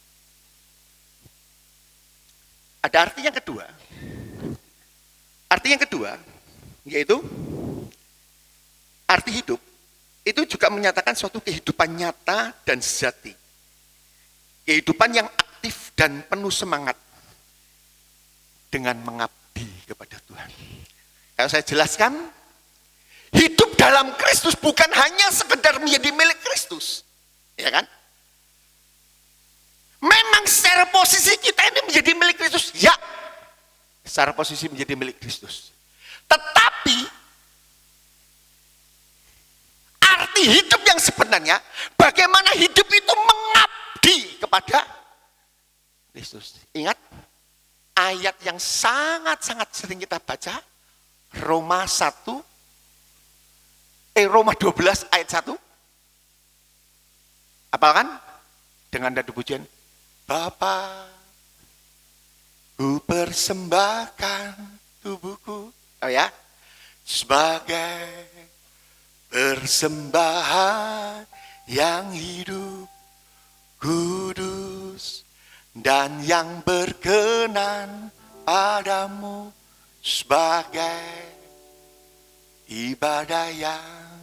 Ada arti yang kedua. Arti yang kedua, yaitu arti hidup, itu juga menyatakan suatu kehidupan nyata dan sejati. Kehidupan yang aktif dan penuh semangat dengan mengabdi kepada Tuhan. Kalau saya jelaskan, hidup dalam Kristus bukan hanya sekedar menjadi milik Kristus, ya kan? Memang secara posisi kita ini menjadi milik Kristus, ya. Secara posisi menjadi milik Kristus. Tetapi arti hidup yang sebenarnya, bagaimana hidup itu mengabdi kepada Kristus. Ingat ayat yang sangat-sangat sering kita baca, Roma 12 ayat 1. Apal kan? Dengan nada pujian, Bapa, ku persembahkan tubuhku, oh ya, sebagai persembahan yang hidup, kudus, dan yang berkenan padamu, sebagai ibadah yang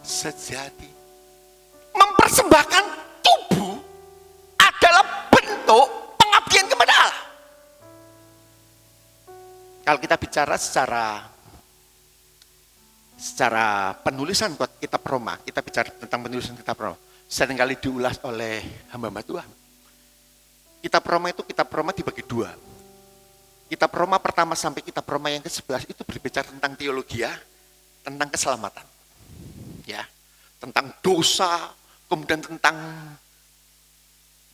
sejati. Mempersembahkan tubuh adalah bentuk pengabdian kepada Allah. Kalau kita bicara secara penulisan buat kitab Roma, kita bicara tentang penulisan kitab Roma, seringkali diulas oleh hamba-hamba Tuhan. Kitab Roma dibagi dua. Kitab Roma pertama sampai kitab Roma yang ke-11 itu berbicara tentang teologi, tentang keselamatan. Ya, tentang dosa, kemudian tentang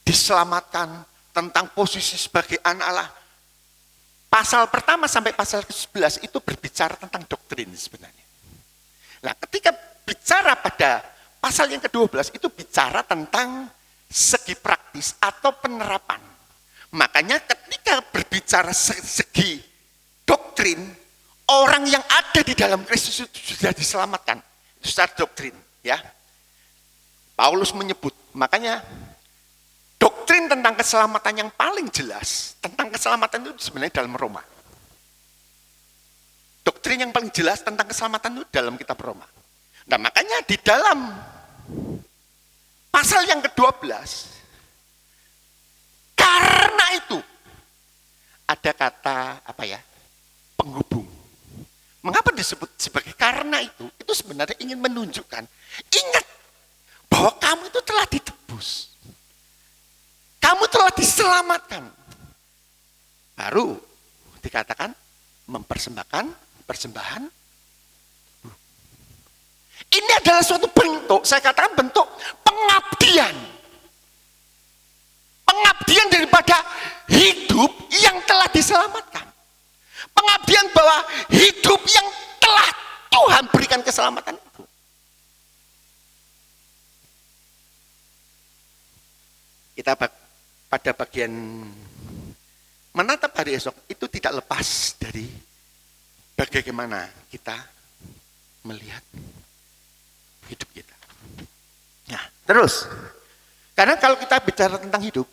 diselamatkan, tentang posisi sebagai anak Allah. Pasal pertama sampai pasal ke-11 itu berbicara tentang doktrin sebenarnya. Nah, ketika bicara pada pasal yang ke-12 itu bicara tentang segi praktis atau penerapan. Makanya ketika berbicara segi doktrin, orang yang ada di dalam Kristus itu sudah diselamatkan. Itu secara doktrin, ya. Paulus menyebut, makanya doktrin tentang keselamatan yang paling jelas, tentang keselamatan itu sebenarnya dalam Roma. Doktrin yang paling jelas tentang keselamatan itu dalam kitab Roma. Nah, makanya di dalam pasal yang ke-12, karena itu ada kata penghubung. Mengapa disebut sebagai karena itu? Itu sebenarnya ingin menunjukkan, ingat bahwa kamu itu telah ditebus. Kamu telah diselamatkan. Baru dikatakan mempersembahkan persembahan. Ini adalah suatu bentuk, saya katakan bentuk pengabdian. Pengabdian daripada hidup yang telah diselamatkan. Pengabdian bahwa hidup yang telah Tuhan berikan keselamatan itu. Kita pada bagian menatap hari esok itu tidak lepas dari bagaimana kita melihat hidup kita. Nah, terus, karena kalau kita bicara tentang hidup,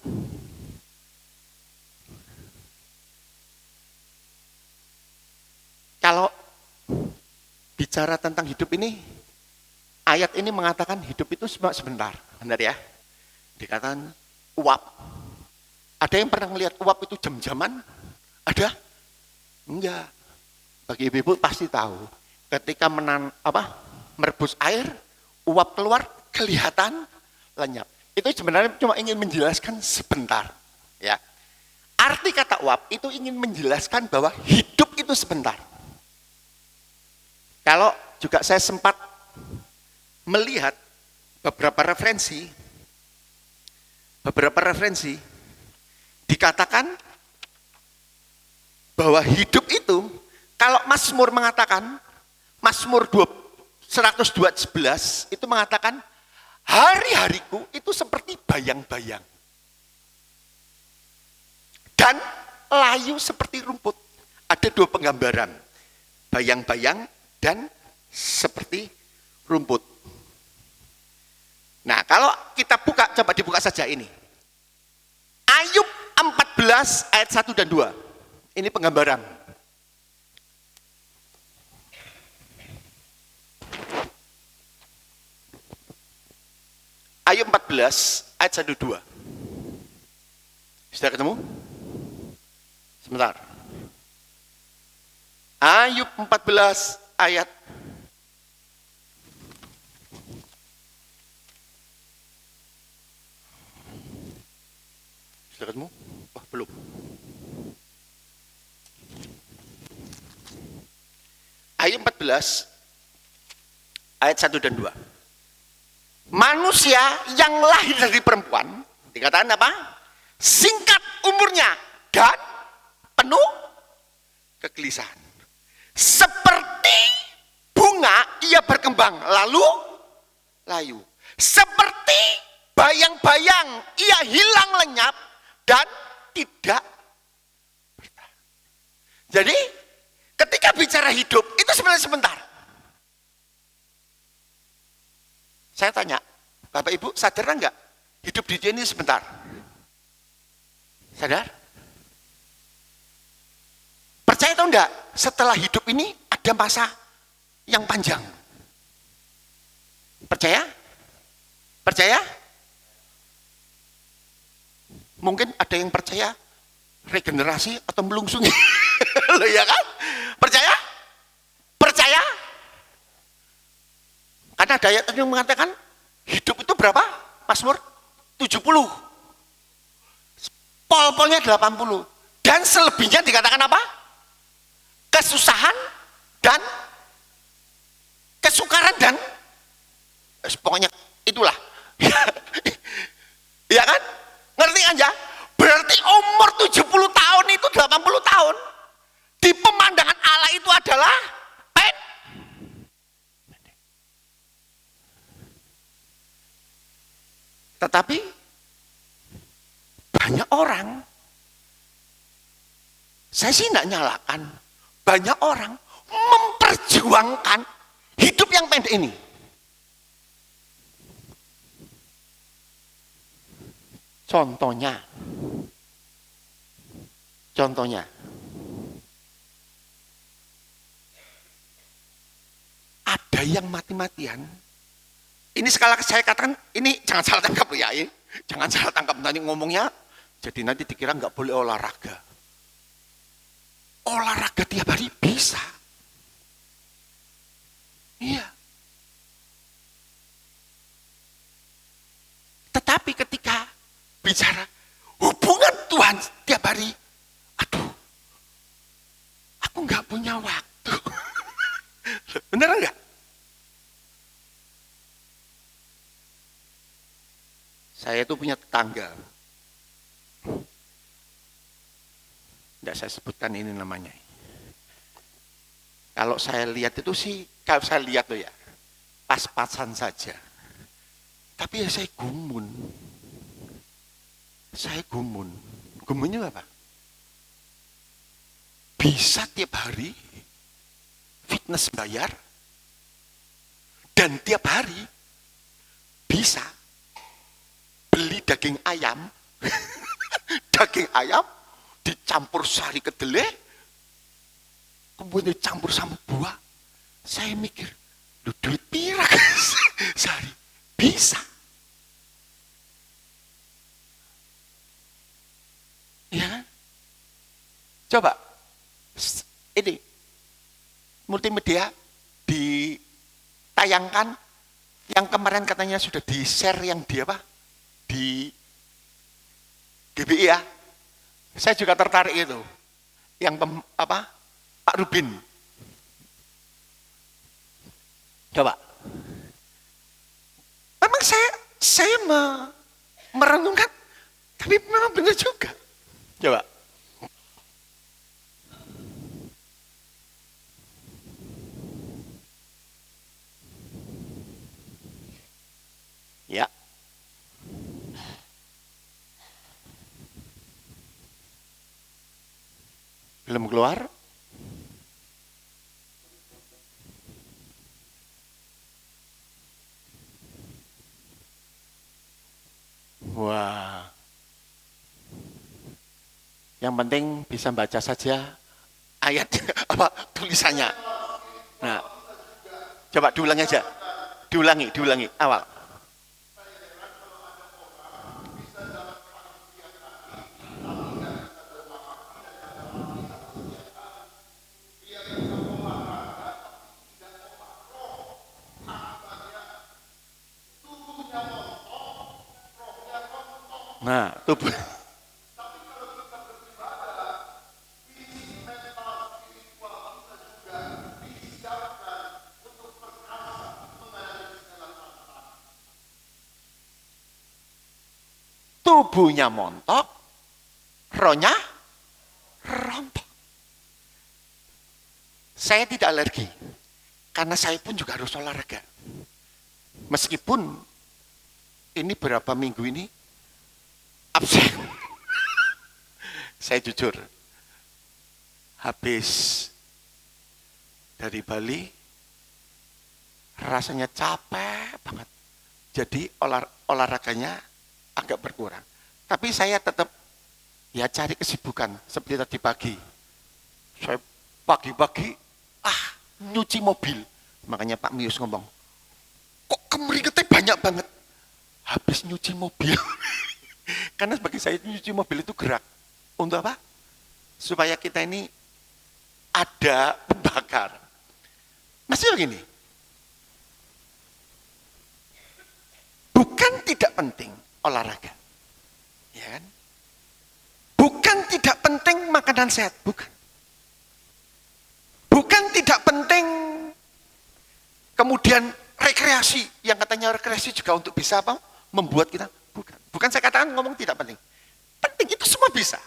kalau bicara tentang hidup ini, ayat ini mengatakan hidup itu sebentar, benar ya? Dikatakan uap. Ada yang pernah melihat uap itu jam-jaman? Ada? Enggak. Bagi ibu-ibu pasti tahu. Ketika merebus air, uap keluar kelihatan lenyap. Itu sebenarnya cuma ingin menjelaskan sebentar. Ya. Arti kata uap itu ingin menjelaskan bahwa hidup itu sebentar. Kalau juga saya sempat melihat beberapa referensi dikatakan bahwa hidup itu, kalau Mazmur mengatakan, Mazmur 102:11 itu mengatakan, hari-hariku itu seperti bayang-bayang dan layu seperti rumput. Ada dua penggambaran, bayang-bayang dan seperti rumput. Nah, kalau kita buka, coba dibuka saja ini. Ayub 14 ayat 1 dan 2. Ini penggambaran. Ayub 14 ayat 1 2. Sudah ketemu? Sebentar. Ayub 14 ayat sudah ketemu? Wah, belum. Ayat 14 ayat 1 dan 2. Manusia yang lahir dari perempuan, dikatakan apa? Singkat umurnya dan penuh kegelisahan. Seperti bunga, ia berkembang, lalu layu. Seperti bayang-bayang, ia hilang lenyap dan tidak bertahan. Jadi, ketika bicara hidup, itu sebenarnya sebentar. Saya tanya, Bapak Ibu sadar enggak? Hidup di dunia ini sebentar. Sadar? Percaya atau enggak? Setelah hidup ini ada masa yang panjang. Percaya? Percaya? Mungkin ada yang percaya regenerasi atau melungsungi. Loh ya kan? Percaya? Percaya? Karena ada ayat yang mengatakan hidup itu berapa? Mazmur 70. Pol-polnya 80. Dan selebihnya dikatakan apa? Kesusahan dan kesukaran dan pokoknya itulah. Ya kan? Ngerti kan ya? Berarti umur 70 tahun itu 80 tahun. Di pemandangan Allah itu adalah tetapi banyak orang, saya sih tidak nyalakan, banyak orang memperjuangkan hidup yang pendek ini. Contohnya, ada yang mati-matian. Ini sekali saya katakan, ini jangan salah tangkap ya, jangan salah tangkap nanti ngomongnya, jadi nanti dikira nggak boleh olahraga. Olahraga tiap hari bisa. Iya. Tetapi ketika bicara hubungan Tuhan tiap hari, aduh, aku nggak punya waktu. Bener nggak? Saya itu punya tetangga. Tidak saya sebutkan ini namanya. Kalau saya lihat itu sih, kalau saya lihat tuh ya, pas-pasan saja. Tapi ya saya gumun. Gumunnya apa? Bisa tiap hari fitness bayar, dan tiap hari bisa beli daging ayam, daging ayam dicampur sari kedelai, kemudian dicampur sama buah. Saya mikir, lu duit pira sehari? Bisa. Ya, coba ini multimedia ditayangkan yang kemarin katanya sudah di share yang di apa? Di GBI ya, saya juga tertarik itu, yang Pak Rubin. Coba, memang saya merenungkan, tapi memang benar juga. Coba, ya. Belum keluar? Wah. Yang penting bisa baca saja ayat apa tulisannya. Nah, coba diulangi aja. Diulangi awal. Nah, tubuh. Tubuhnya montok, rohnya rontok. Saya tidak alergi. Karena saya pun juga harus olahraga. Meskipun ini berapa minggu ini absen. Saya jujur, habis dari Bali rasanya capek banget. Jadi olahraganya agak berkurang. Tapi saya tetap ya cari kesibukan seperti tadi pagi. Saya pagi-pagi nyuci mobil. Makanya Pak Mius ngomong, kok keringetnya banyak banget. Habis nyuci mobil. Karena bagi saya nyuci mobil itu gerak. Untuk apa? Supaya kita ini ada pembakar. Masih begini. Bukan tidak penting olahraga. Ya kan? Bukan tidak penting makanan sehat, bukan. Bukan tidak penting kemudian rekreasi, yang katanya rekreasi juga untuk bisa apa? Membuat kita, bukan. Bukan saya katakan ngomong tidak penting. Penting itu semua bisa.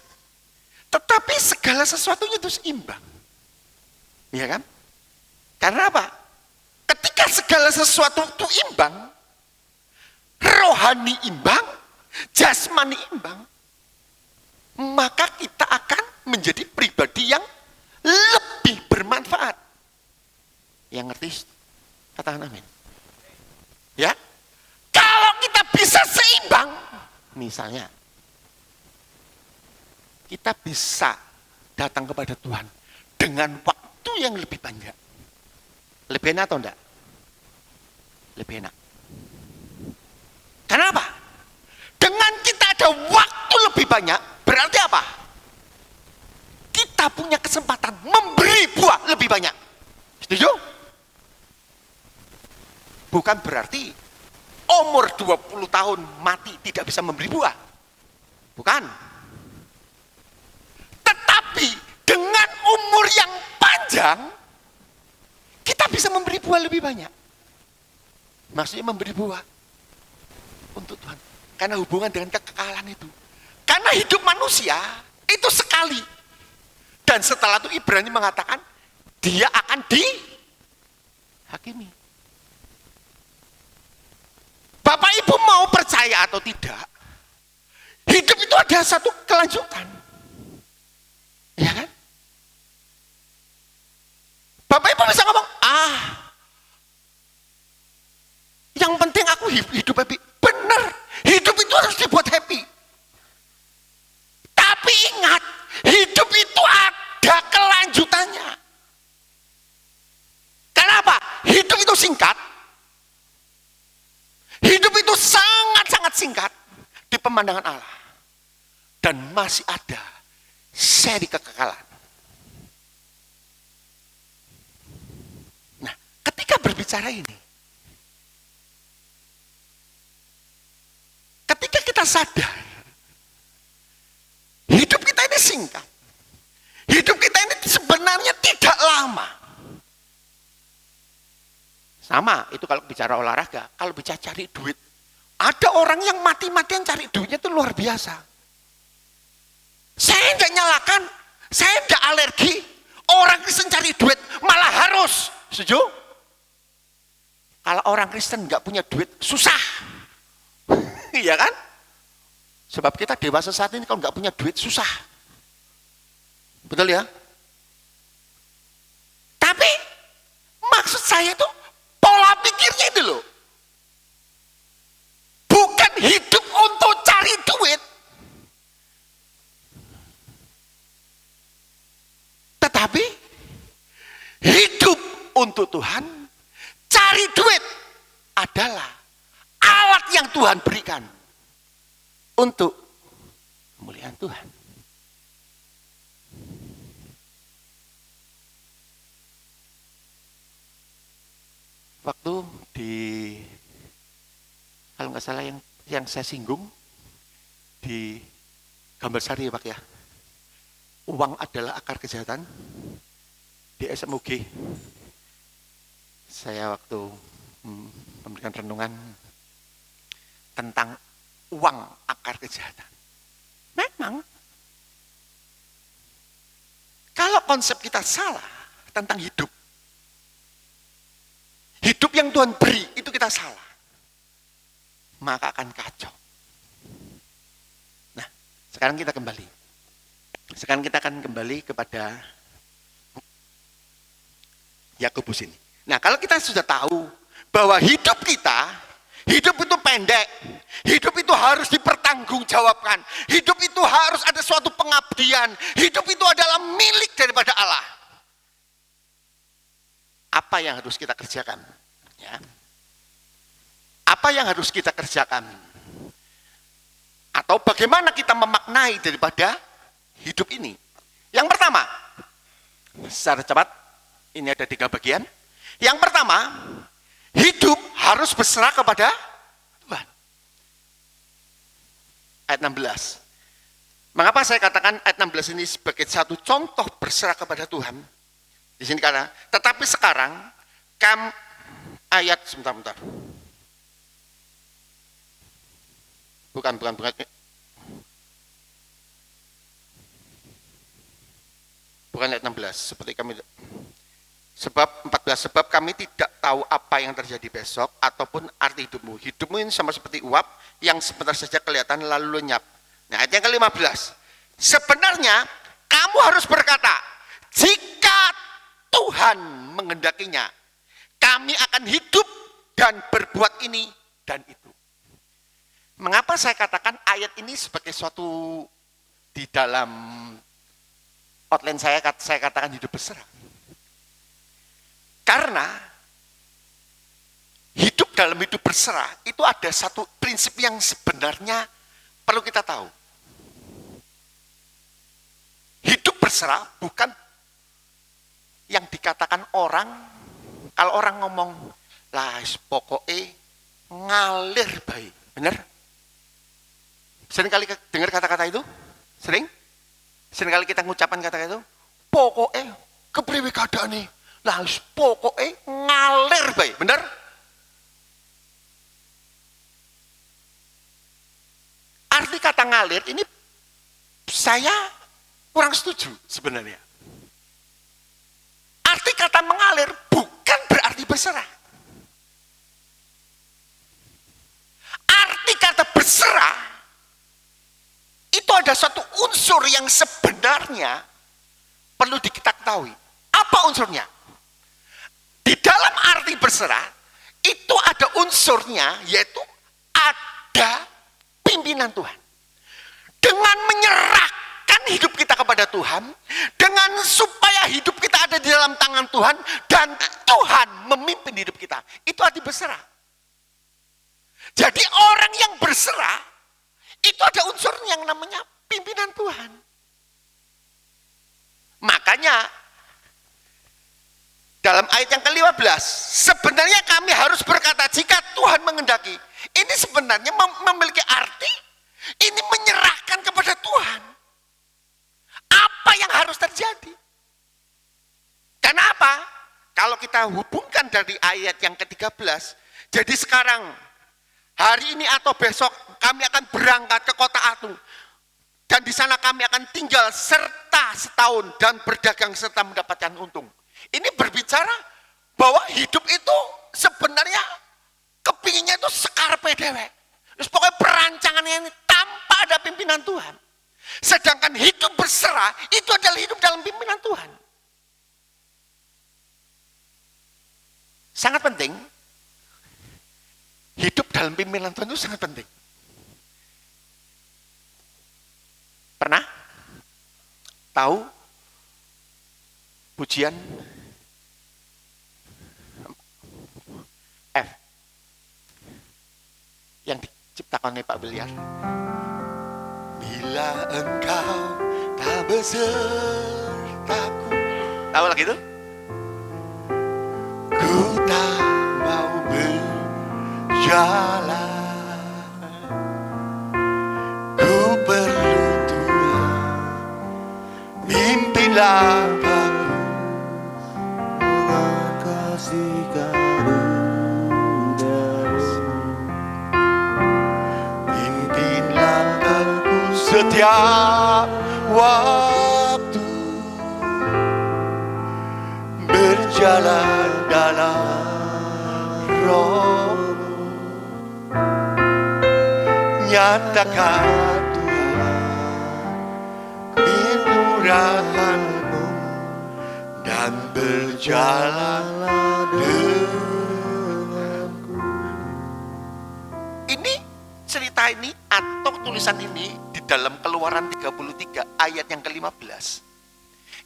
Tetapi segala sesuatunya itu seimbang. Iya kan? Karena apa? Ketika segala sesuatu itu imbang, rohani imbang, jasmani imbang, maka kita akan menjadi pribadi yang lebih bermanfaat. Yang ngerti? Katakan amin. Ya, kalau kita bisa seimbang, misalnya, kita bisa datang kepada Tuhan dengan waktu yang lebih banyak. Lebih enak atau enggak? Lebih enak. Kenapa? Dengan kita ada waktu lebih banyak, berarti apa? Kita punya kesempatan memberi buah lebih banyak. Setuju? Bukan berarti umur 20 tahun mati tidak bisa memberi buah. Bukan. Tetapi dengan umur yang panjang, kita bisa memberi buah lebih banyak. Maksudnya memberi buah untuk Tuhan. Karena hubungan dengan kekekalan itu. Karena hidup manusia itu sekali. Dan setelah itu Ibrani mengatakan, dia akan dihakimi. Bapak Ibu mau percaya atau tidak, hidup itu ada satu kelanjutan. Ya kan? Bapak Ibu bisa ngomong, yang penting aku hidup happy. Benar, hidup itu harus dibuat happy. Tapi ingat, hidup itu ada kelanjutannya. Kenapa? Hidup itu singkat. Hidup itu sangat-sangat singkat di pemandangan Allah. Dan masih ada seri kekekalan. Nah, ketika berbicara ini, ketika kita sadar, hidup kita ini singkat. Hidup kita ini sebenarnya tidak lama. Sama, itu kalau bicara olahraga, kalau bicara cari duit. Ada orang yang mati-matian cari duitnya itu luar biasa. Saya tidak nyalakan, saya tidak alergi. Orang Kristen cari duit malah harus. Setuju? Kalau orang Kristen nggak punya duit, susah. Iya kan? Sebab kita dewasa saat ini kalau nggak punya duit, susah. Betul ya? Tapi maksud saya itu pola pikirnya itu loh. Bukan hidup untuk cari duit. Tetapi hidup untuk Tuhan, cari duit adalah alat yang Tuhan berikan untuk kemuliaan Tuhan. Waktu di, kalau nggak salah yang saya singgung di Gambar Sari ya Pak ya, uang adalah akar kejahatan di SMUG. Saya waktu memberikan renungan tentang uang akar kejahatan. Memang kalau konsep kita salah tentang hidup, hidup yang Tuhan beri itu kita salah, maka akan kacau. Nah, sekarang kita kembali. Sekarang kita akan kembali kepada Yakobus ini. Nah, kalau kita sudah tahu bahwa hidup itu pendek, hidup itu harus dipertanggungjawabkan, hidup itu harus ada suatu pengabdian, hidup itu adalah milik daripada Allah. Apa yang harus kita kerjakan? Ya. Apa yang harus kita kerjakan? Atau bagaimana kita memaknai daripada hidup ini? Yang pertama, secara cepat, ini ada 3 bagian. Yang pertama, hidup harus berserah kepada Tuhan. Ayat 16. Mengapa saya katakan ayat 16 ini sebagai satu contoh berserah kepada Tuhan? Di sini karena, tetapi sekarang ayat sebentar. Bukan. Bukan ayat 16, seperti kami sebab 14, sebab kami tidak tahu apa yang terjadi besok ataupun arti hidupmu. Hidupmu ini sama seperti uap yang sebentar saja kelihatan lalu lenyap. Nah, ayat yang ke-15. Sebenarnya kamu harus berkata, jika Tuhan menghendakinya, kami akan hidup dan berbuat ini dan itu. Mengapa saya katakan ayat ini sebagai suatu di dalam outline saya katakan hidup berserah? Karena hidup dalam hidup berserah itu ada satu prinsip yang sebenarnya perlu kita tahu. Hidup berserah bukan yang dikatakan orang, kalau orang ngomong, lah pokoknya ngalir baik. Benar? Sering kali dengar kata-kata itu? Sering? Sering kali kita ngucapkan kata-kata itu? Pokoknya kepriwe keadaan nih. Lah pokoknya ngalir baik. Benar? Arti kata ngalir ini saya kurang setuju sebenarnya. Arti kata mengalir bukan berarti berserah. Arti kata berserah itu ada satu unsur yang sebenarnya perlu kita ketahui. Apa unsurnya? Di dalam arti berserah itu ada unsurnya, yaitu ada pimpinan Tuhan. Dengan menyerahkan hidup kita kepada Tuhan, dengan supaya hidup kita ada di dalam tangan Tuhan, dan Tuhan memimpin hidup kita. Itu arti berserah. Jadi orang yang berserah, itu ada unsur yang namanya pimpinan Tuhan. Makanya, dalam ayat yang ke-15, sebenarnya kami harus berkata jika Tuhan menghendaki. Ini sebenarnya memiliki arti, ini menyerahkan kepada Tuhan. Apa yang harus terjadi? Kenapa? Kalau kita hubungkan dari ayat yang ke-13, jadi sekarang, hari ini atau besok, kami akan berangkat ke kota Atung. Dan di sana kami akan tinggal serta setahun dan berdagang serta mendapatkan untung. Ini berbicara bahwa hidup itu sebenarnya kepinginnya itu sekarpe dewek. Terus pokoknya perancangannya ini tanpa ada pimpinan Tuhan. Sedangkan hidup berserah itu adalah hidup dalam pimpinan Tuhan. Sangat penting. Hidup dalam pimpinan Tuhan itu sangat penting. Pernah tahu pujian F yang diciptakan oleh Pak Biliar? Bila engkau tak besertaku, tahu lagi itu? Ku tak mau berjalan, ku perlu Tuhan, pimpinlah aku dengan kasih karunia-Mu, pimpinlah aku setiap waktu, berjalan dalam roh, nyatakan pinurahanmu dan berjalan denganku. Ini cerita ini atau tulisan ini di dalam Keluaran 33 ayat yang ke-15.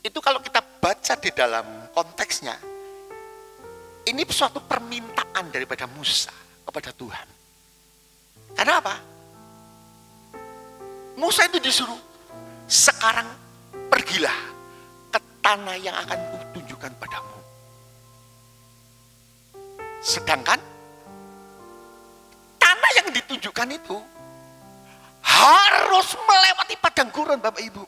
Itu kalau kita baca di dalam konteksnya, ini suatu permintaan daripada Musa kepada Tuhan. Karena apa? Musa itu disuruh, sekarang pergilah ke tanah yang akan kutunjukkan padamu. Sedangkan tanah yang ditunjukkan itu harus melewati padang gurun, Bapak Ibu.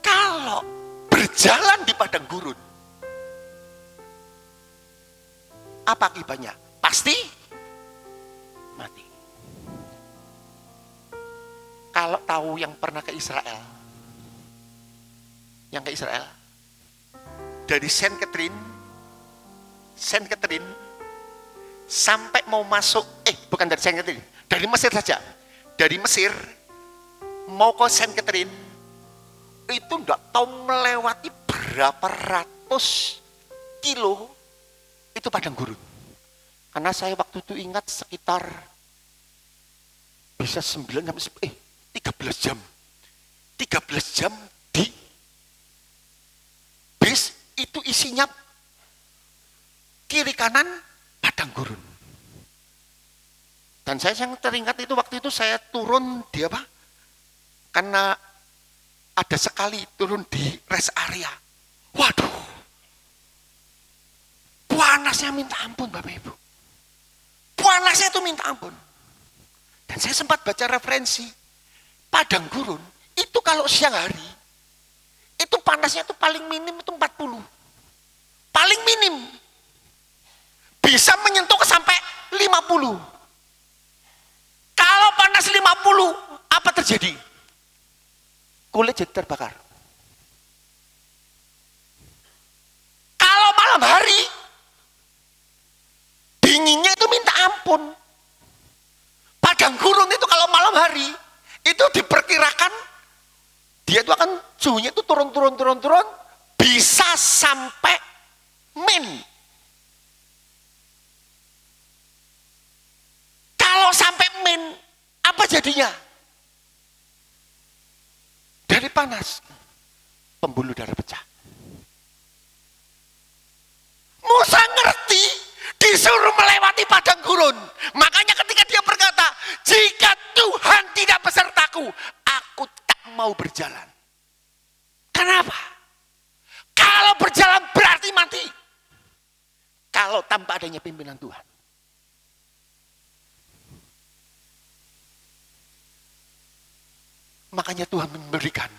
Kalau berjalan di padang gurun, apa akibatnya? Pasti mati. Kalau tahu yang pernah ke Israel, dari Saint Catherine sampai mau masuk, bukan dari Saint Catherine, dari Mesir saja. Dari Mesir mau ke Saint Catherine itu enggak tahu melewati berapa ratus kilo itu padang gurun. Karena saya waktu itu ingat sekitar bisa 9 sampai 13 jam. 13 jam di bis itu isinya kiri kanan padang gurun. Dan saya yang teringat itu waktu itu saya turun di apa? Karena ada sekali turun di rest area. Waduh. Panasnya minta ampun, Bapak Ibu. Panasnya itu minta ampun. Dan saya sempat baca referensi. Padang gurun, itu kalau siang hari, itu panasnya itu paling minim itu 40. Paling minim. Bisa menyentuh ke sampai 50. Kalau panas 50, apa terjadi? Kulit jadi terbakar. Kalau malam hari, dinginnya itu minta ampun. Padang gurun itu kalau malam hari, itu diperkirakan dia itu akan suhunya itu turun, bisa sampai min. Kalau sampai min, apa jadinya? Dari panas, pembuluh darah pecah. Musa ngerti disuruh melewati padang gurun. Makanya ketika dia berkata, jika Tuhan tidak besertaku, aku tak mau berjalan. Kenapa? Kalau berjalan berarti mati. Kalau tanpa adanya pimpinan Tuhan. Makanya Tuhan memberikan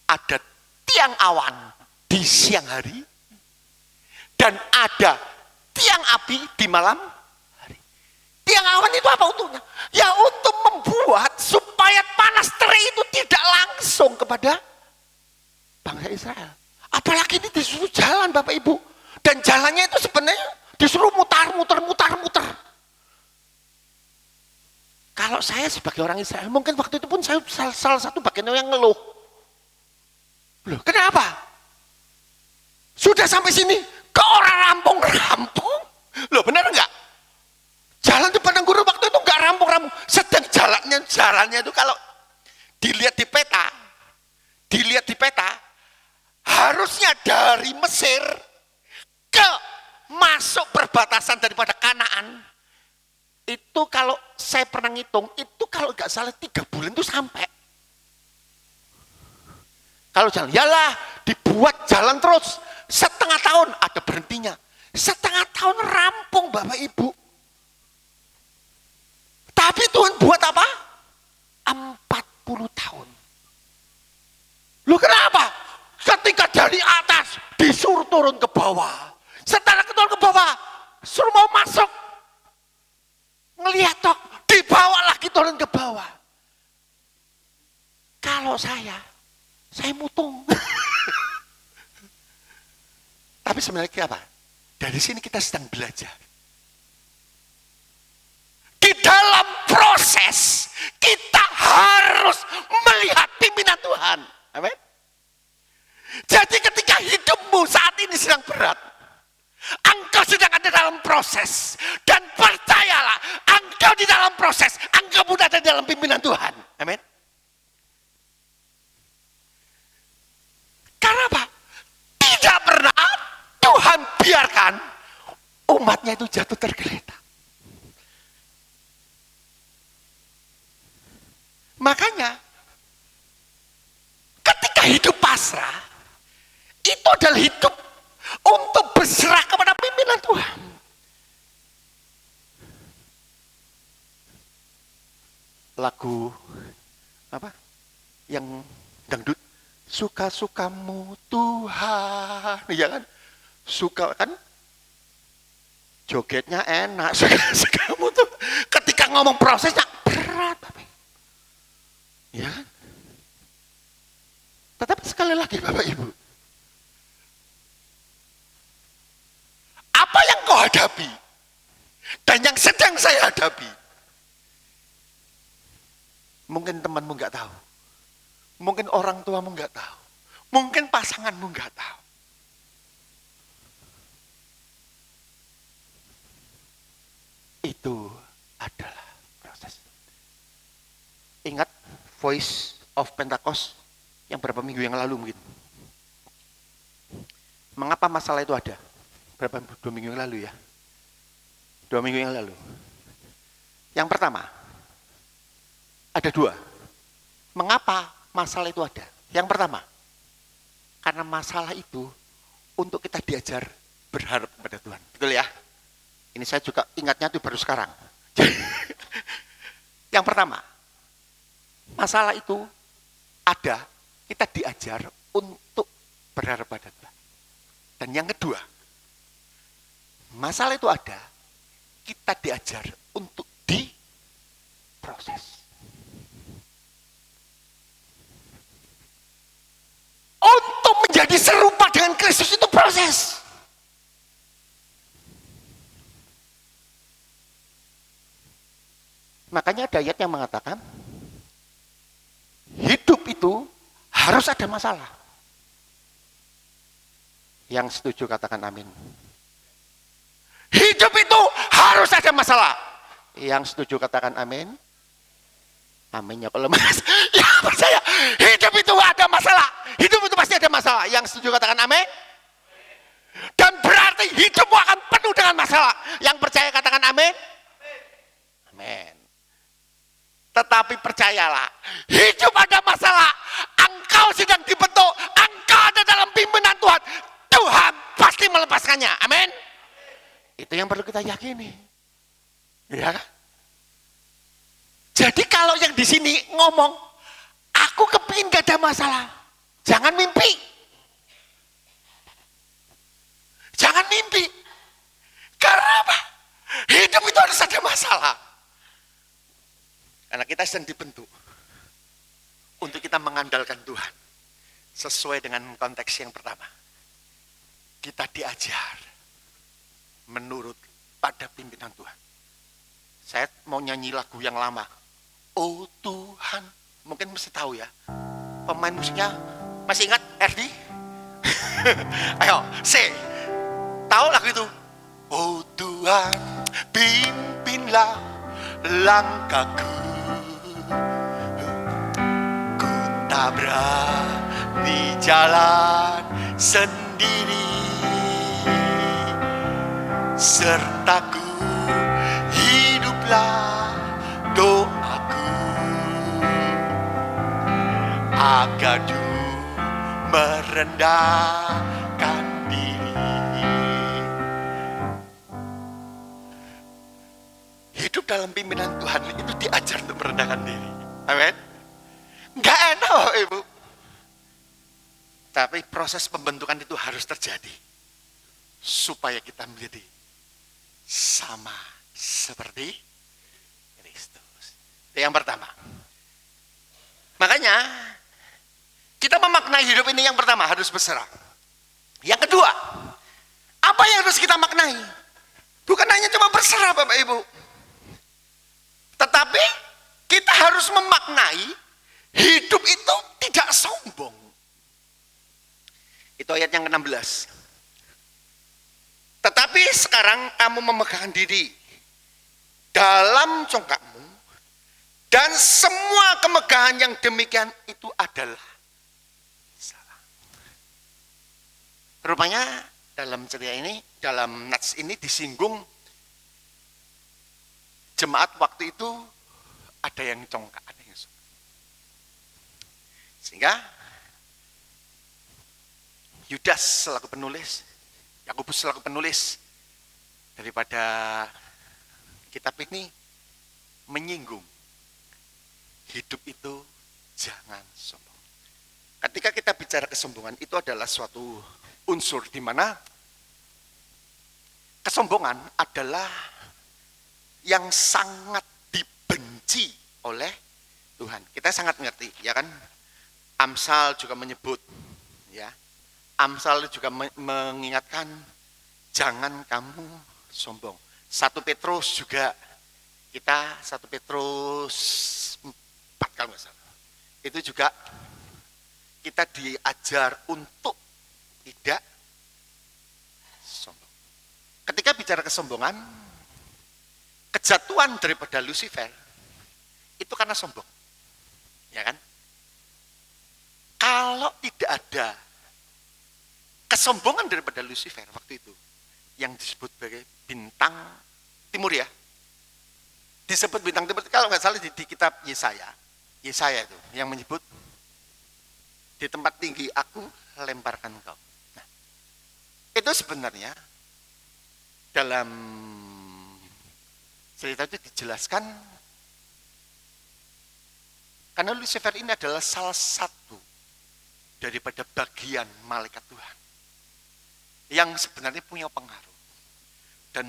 ada tiang awan di siang hari dan ada tiang api di malam hari. Tiang awan itu apa untungnya? Ya untuk membuat supaya panas terik itu tidak langsung kepada bangsa Israel. Apalagi ini disuruh jalan, Bapak Ibu. Dan jalannya itu sebenarnya disuruh mutar. Kalau saya sebagai orang Israel, mungkin waktu itu pun saya salah satu bagian yang ngeluh. Loh, kenapa? Sudah sampai sini, ke orang rampung. Loh, benar enggak? Jalan di padang gurun waktu itu enggak rampung. Sedang jalannya itu kalau dilihat di peta, harusnya dari Mesir ke masuk perbatasan daripada Kanaan. Itu kalau saya pernah ngitung, itu kalau nggak salah 3 bulan itu sampai. Kalau jalan, yalah dibuat jalan terus, setengah tahun ada berhentinya. Setengah tahun rampung, Bapak Ibu. Tapi Tuhan buat apa? 40 tahun. Loh kenapa? Ketika dari atas disuruh turun ke bawah. Setelah turun ke bawah, suruh mau masuk. Ngelihat tok, dibawa lagi turun ke bawah. Kalau saya mutung. Tapi sebenarnya apa? Dari sini kita sedang belajar. Di dalam proses kita harus melihat pimpinan Tuhan. Amin. Jadi ketika hidupmu saat ini sedang berat, engkau sedang ada dalam proses. Dan percayalah, engkau di dalam proses, engkau pun ada dalam pimpinan Tuhan. Amin. Karena apa? Tidak pernah Tuhan biarkan umatnya itu jatuh tergeletak. Makanya, ketika hidup pasrah, itu adalah hidup untuk berserah kepada pimpinan Tuhan. Lagu apa? Yang dangdut, suka-sukamu Tuhan, ya kan? Suka kan? Jogetnya enak, suka-sukamu tuh. Ketika ngomong prosesnya berat, tapi ya kan? Tetapi sekali lagi Bapak Ibu, apa yang kau hadapi dan yang sedang saya hadapi, mungkin temanmu nggak tahu, mungkin orang tuamu nggak tahu, mungkin pasanganmu nggak tahu. Itu adalah proses. Ingat Voice of Pentecost yang berapa minggu yang lalu mungkin. Mengapa masalah itu ada? Berapa 2 minggu yang lalu ya? 2 minggu yang lalu. Yang pertama, ada 2. Mengapa masalah itu ada? Yang pertama, karena masalah itu untuk kita diajar berharap kepada Tuhan. Betul ya? Ini saya juga ingatnya itu baru sekarang. Yang pertama, masalah itu ada, kita diajar untuk berharap pada Tuhan. Dan yang kedua, masalah itu ada, kita diajar untuk diproses. Untuk menjadi serupa dengan Kristus itu proses. Makanya ada ayat yang mengatakan, hidup itu harus ada masalah. Yang setuju katakan amin. Hidup itu harus ada masalah. Yang setuju katakan amin. Aminnya kalau lemas. Ya percaya, hidup itu ada masalah. Hidup itu pasti ada masalah. Yang setuju katakan amin. Dan berarti hidupmu akan penuh dengan masalah. Yang percaya katakan amin. Amin. Tetapi percayalah, hidup ada masalah, engkau sedang dibentuk, engkau ada dalam pimpinan Tuhan, Tuhan pasti melepaskannya, amin. Itu yang perlu kita yakini, ya kan? Jadi kalau yang di sini ngomong, aku kepingin gak ada masalah, jangan mimpi, jangan mimpi, karena apa? Hidup itu harus ada masalah. Karena kita sedang dibentuk untuk kita mengandalkan Tuhan. Sesuai dengan konteks yang pertama. Kita diajar menurut pada pimpinan Tuhan. Saya mau nyanyi lagu yang lama. Oh Tuhan. Mungkin mesti tahu ya. Pemain musiknya masih ingat RD? Ayo, C. Tahu lagu itu? Oh Tuhan, pimpinlah langkahku. Tak berani jalan sendiri, sertaku hiduplah doaku, agar merendahkan diri. Hidup dalam pimpinan Tuhan itu diajar untuk merendahkan diri. Amin. Gak enak Ibu. Tapi proses pembentukan itu harus terjadi. Supaya kita menjadi sama seperti Kristus. Itu yang pertama. Makanya kita memaknai hidup ini yang pertama harus berserah. Yang kedua, Apa yang harus kita maknai? Bukan hanya cuma berserah Bapak Ibu. Tetapi kita harus memaknai hidup itu tidak sombong. Itu ayat yang ke-16. Tetapi sekarang kamu memegang diri dalam congkakmu, dan semua kemegahan yang demikian itu adalah salah. Rupanya dalam cerita ini, dalam nats ini disinggung jemaat waktu itu ada yang congkak, ada yang sombong. Sehingga Yudas selaku penulis, Yakobus selaku penulis daripada kitab ini menyinggung hidup itu jangan sombong. Ketika kita bicara kesombongan, itu adalah suatu unsur di mana kesombongan adalah yang sangat dibenci oleh Tuhan. Kita sangat mengerti, ya kan? Amsal juga menyebut, ya. Amsal juga mengingatkan jangan kamu sombong. 1 Petrus juga, kita 1 Petrus 4 kalau nggak salah. Itu juga kita diajar untuk tidak sombong. Ketika bicara kesombongan, kejatuhan daripada Lucifer itu karena sombong. Ya kan? Kalau tidak ada kesombongan daripada Lucifer waktu itu, yang disebut sebagai bintang timur ya. Disebut bintang timur, kalau nggak salah di kitab Yesaya itu yang menyebut di tempat tinggi aku lemparkan kau. Nah, itu sebenarnya dalam cerita itu dijelaskan karena Lucifer ini adalah salah satu daripada bagian malaikat Tuhan yang sebenarnya punya pengaruh dan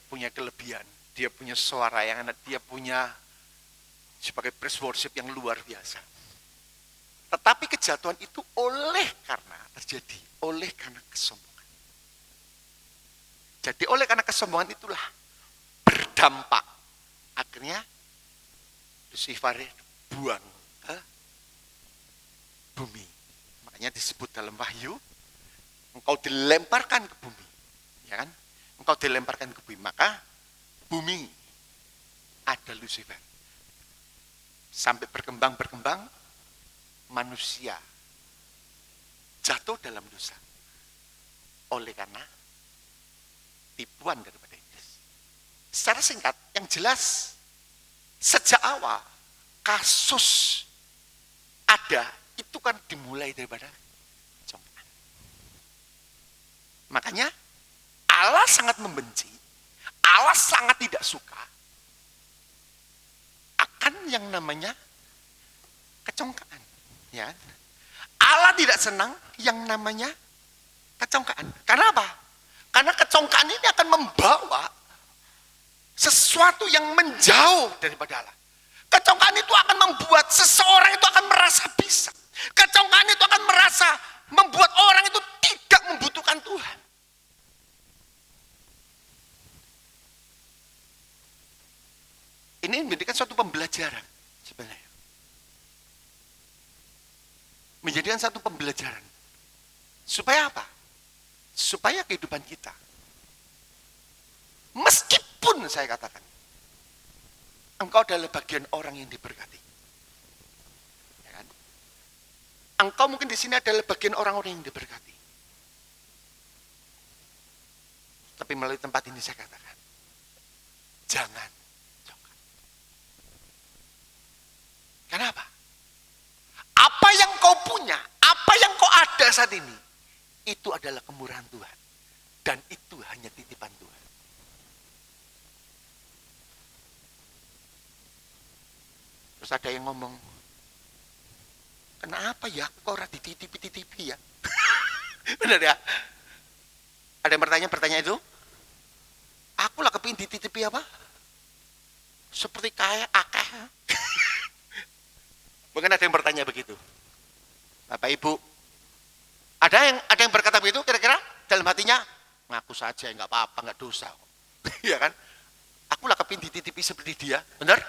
punya kelebihan. Dia punya suara yang enak, dia punya sebagai praise worship yang luar biasa. Tetapi kejatuhan itu terjadi oleh karena kesombongan. Jadi oleh karena kesombongan itulah berdampak. Akhirnya Lucifer buang ke bumi. Makanya disebut dalam Wahyu, engkau dilemparkan ke bumi, ya kan? Engkau dilemparkan ke bumi, maka bumi ada Lucifer. Sampai berkembang, manusia jatuh dalam dosa. Oleh karena tipuan daripada iblis. Secara singkat, yang jelas, sejak awal kasus ada, itu kan dimulai daripada congkak. Makanya Allah sangat membenci, Allah sangat tidak suka akan yang namanya kecongkaan. Ya. Allah tidak senang yang namanya kecongkaan. Karena apa? Karena kecongkaan ini akan membawa sesuatu yang menjauh daripada Allah. Kecongkaan itu akan membuat seseorang itu akan merasa bisa. Kecongkaan itu akan membuat orang itu tidak membutuhkan Tuhan. Ini menjadikan suatu pembelajaran sebenarnya. Menjadikan satu pembelajaran. Supaya apa? Supaya kehidupan kita, meskipun saya katakan, engkau adalah bagian orang yang diberkati. Ya kan? Engkau mungkin di sini adalah bagian orang-orang yang diberkati. Tapi melalui tempat ini saya katakan, jangan congkak. Kenapa? Apa yang kau punya, apa yang kau ada saat ini, itu adalah kemurahan Tuhan. Dan itu hanya titipan Tuhan. Terus ada yang ngomong, kenapa ya kok ora dititipi-titipi ya? Benar ya? Ada yang pertanyaan itu? Aku lah kepingin dititipi apa? Seperti kaya akeh. Mungkin ada yang bertanya begitu. Bapak Ibu, ada yang berkata begitu kira-kira dalam hatinya, ngaku saja, nggak apa-apa, nggak dosa. Iya kan? Aku lah kepin dititipi seperti dia, benar?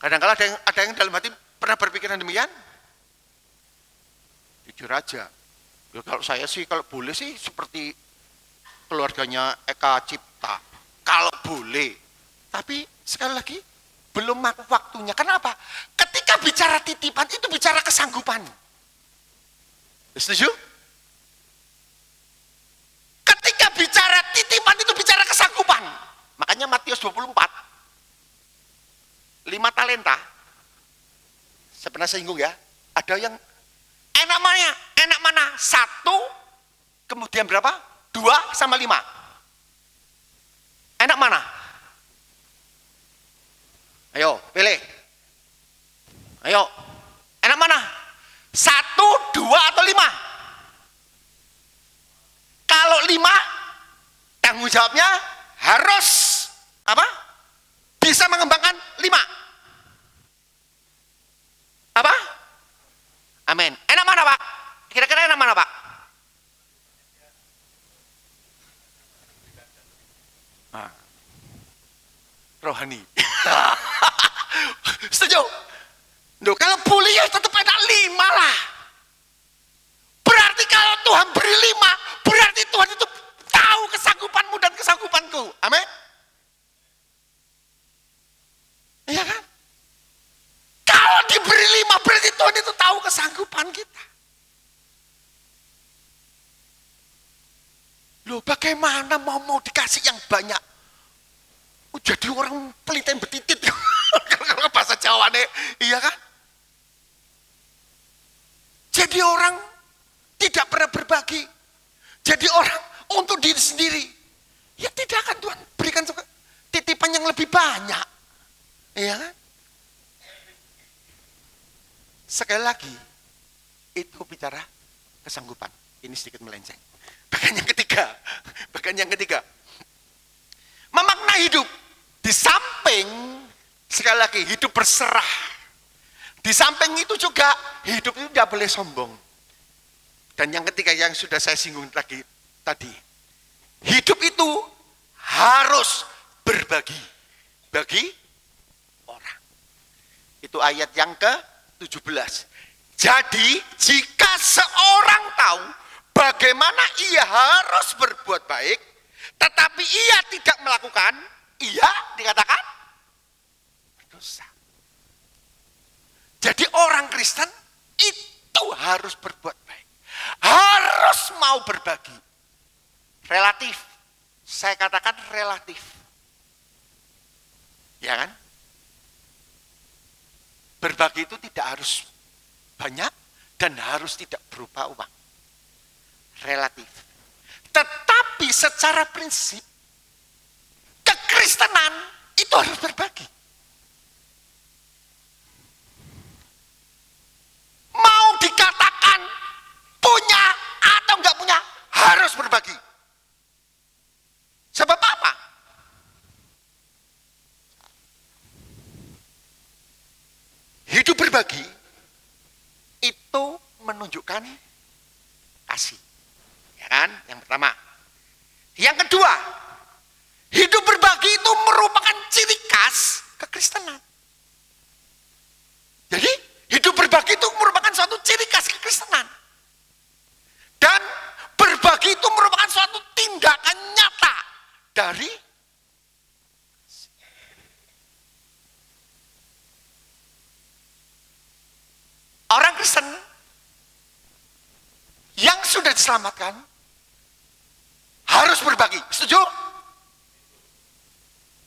Kadang-kadang ada yang dalam hati pernah berpikiran demikian. Jujur aja, ya kalau saya sih kalau boleh sih seperti keluarganya Eka Cipta, kalau boleh. Tapi sekali lagi belum waktunya. Kenapa? Ketika bicara titipan itu bicara kesanggupan. Setuju? Ketika bicara titipan itu bicara kesanggupan. Makanya Matius 24, 5 talenta. Saya pernah singgung ya. Ada yang enak mana? Enak mana? 1, kemudian berapa? 2 sama 5. Enak mana? Ayo, pilih. Ayo. Enak mana? 1, 2 atau 5? Kalau 5, tanggung jawabnya harus apa? Bisa mengembangkan 5. Apa? Amin. Enak mana, Pak? Kira-kira enak mana, Pak? Nah. Rohani. Setuju? Duh, kalau boleh ya tetap enak 5 lah. Berarti kalau Tuhan beri 5, berarti Tuhan itu tahu kesanggupanmu dan kesanggupanku. Amin. Iya kan? Kalau diberi 5, berarti Tuhan itu tahu kesanggupan kita. Loh, bagaimana mau dikasih yang banyak? Oh, jadi orang pelit yang betitit. Kalau bahasa Jawa nih, iya kan? Jadi orang tidak pernah berbagi. Jadi orang untuk diri sendiri. Ya tidak akan Tuhan berikan titipan yang lebih banyak. Iya kan? Sekali lagi, itu bicara kesanggupan. Ini sedikit melenceng. Bagian yang ketiga. Memaknai hidup. Di samping, sekali lagi, hidup berserah. Di samping itu juga, hidup itu tidak boleh sombong. Dan yang ketiga yang sudah saya singgung tadi. Hidup itu harus berbagi. Bagi orang. Itu ayat yang ke-17. Jadi, jika seorang tahu bagaimana ia harus berbuat baik, tetapi ia tidak melakukan, ia dikatakan berdosa. Jadi orang Kristen itu harus berbuat baik. Harus mau berbagi. Relatif. Saya katakan relatif. Ya kan? Berbagi itu tidak harus banyak dan harus tidak berupa uang. Relatif. Tetapi secara prinsip kekristenan itu harus berbagi. Mau dikatakan punya atau enggak punya, harus berbagi. Sebab apa? Hidup berbagi itu menunjukkan kasih. Ya kan? Yang pertama. Yang kedua, hidup berbagi itu merupakan ciri khas kekristenan. Jadi, hidup berbagi itu merupakan suatu ciri khas kekristenan. Dan berbagi itu merupakan suatu tindakan nyata dari orang Kristen yang sudah diselamatkan harus berbagi. Setuju?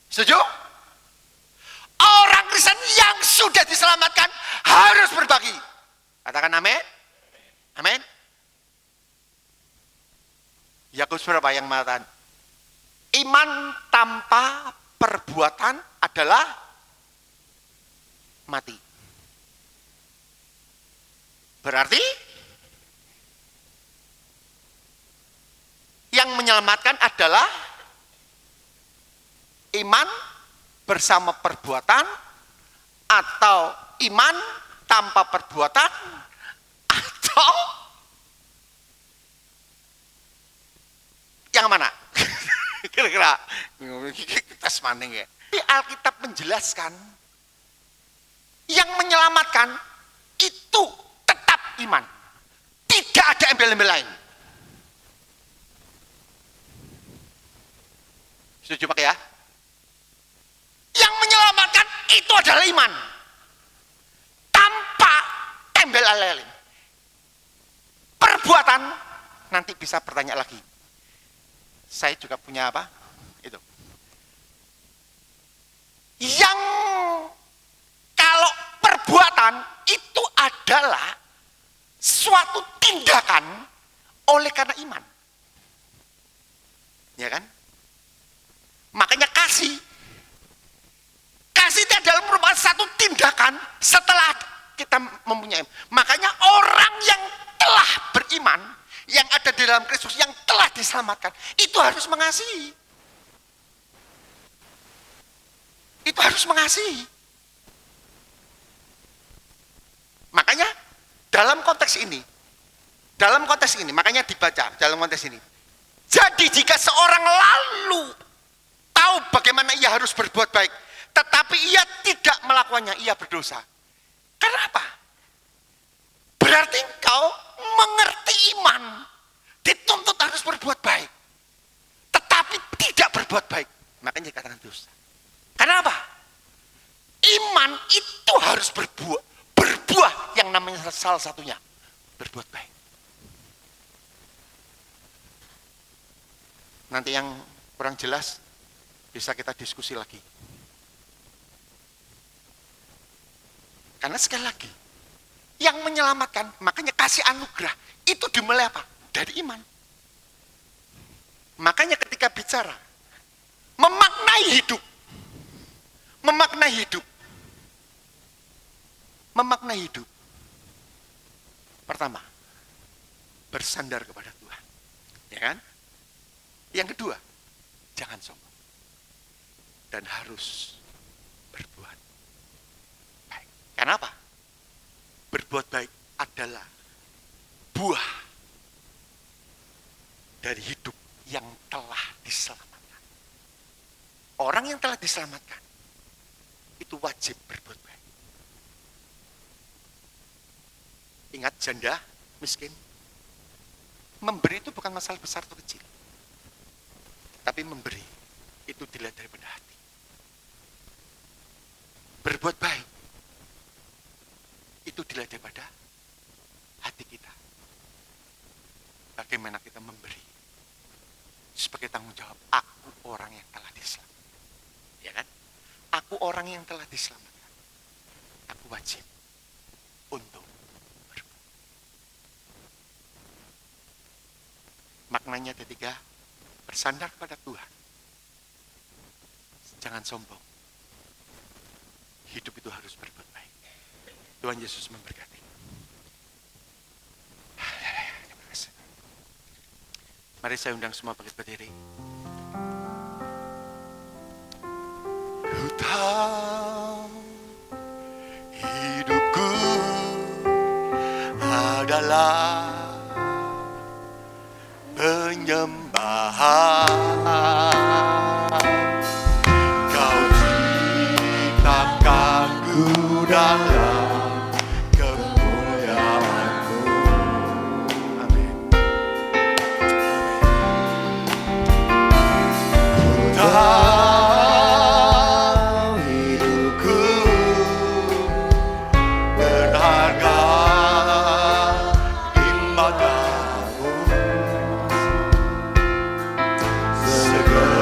Setuju? Orang Kristen yang sudah diselamatkan harus berbagi. Katakan amin. Amin. Yakobus berapa yang mengatakan iman tanpa perbuatan adalah mati. Berarti yang menyelamatkan adalah iman bersama perbuatan atau iman tanpa perbuatan atau yang mana? Kira-kira tes maning ya. Di Alkitab menjelaskan yang menyelamatkan itu tetap iman. Tidak ada embel-embel lain. Setuju Pak ya? Yang menyelamatkan itu adalah iman. Tanpa embel lain. Perbuatan nanti bisa bertanya lagi. Saya juga punya apa? Itu. Yang kalau perbuatan itu adalah suatu tindakan oleh karena iman. Ya kan? Makanya kasih itu adalah merupakan satu tindakan setelah kita mempunyai. Makanya orang yang telah beriman, yang ada di dalam Kristus, yang telah diselamatkan, itu harus mengasihi. Itu harus mengasihi. Makanya dalam konteks ini, makanya dibaca dalam konteks ini. Jadi jika seorang lalu tahu bagaimana ia harus berbuat baik, tetapi ia tidak melakukannya, ia berdosa. Kenapa? Berarti engkau mengerti iman, dituntut harus berbuat baik, tetapi tidak berbuat baik, makanya dikatakan dosa. Kenapa? Iman itu harus berbuah yang namanya salah satunya berbuat baik. Nanti yang kurang jelas bisa kita diskusi lagi. Karena sekali lagi, yang menyelamatkan, makanya kasih anugerah, itu dimulai apa? Dari iman. Makanya ketika bicara, memaknai hidup. Pertama, bersandar kepada Tuhan. Ya kan? Yang kedua, jangan sombong. Dan harus berbuat baik. Kenapa? Berbuat baik adalah buah dari hidup yang telah diselamatkan. Orang yang telah diselamatkan itu wajib berbuat baik. Ingat janda, miskin. Memberi itu bukan masalah besar atau kecil. Tapi memberi itu dilihat daripada hati. Berbuat baik itu dilihat daripada hati kita. Bagaimana kita memberi sebagai tanggung jawab, aku orang yang telah diselamatkan. Ya kan? Aku orang yang telah diselamatkan. Aku wajib untuk berbuat. Maknanya ketiga, bersandar pada Tuhan. Jangan sombong. Hidup itu harus berbuat baik. Tuhan Yesus memberkati. Terima kasih. Mari saya undang semua bangkit berdiri. Ku tahu hidupku adalah penyembahan. Kau ciptakanku dalam kemuliaan-Mu. Amin. Ku tahu hidupku berharga di mata-Mu. Segala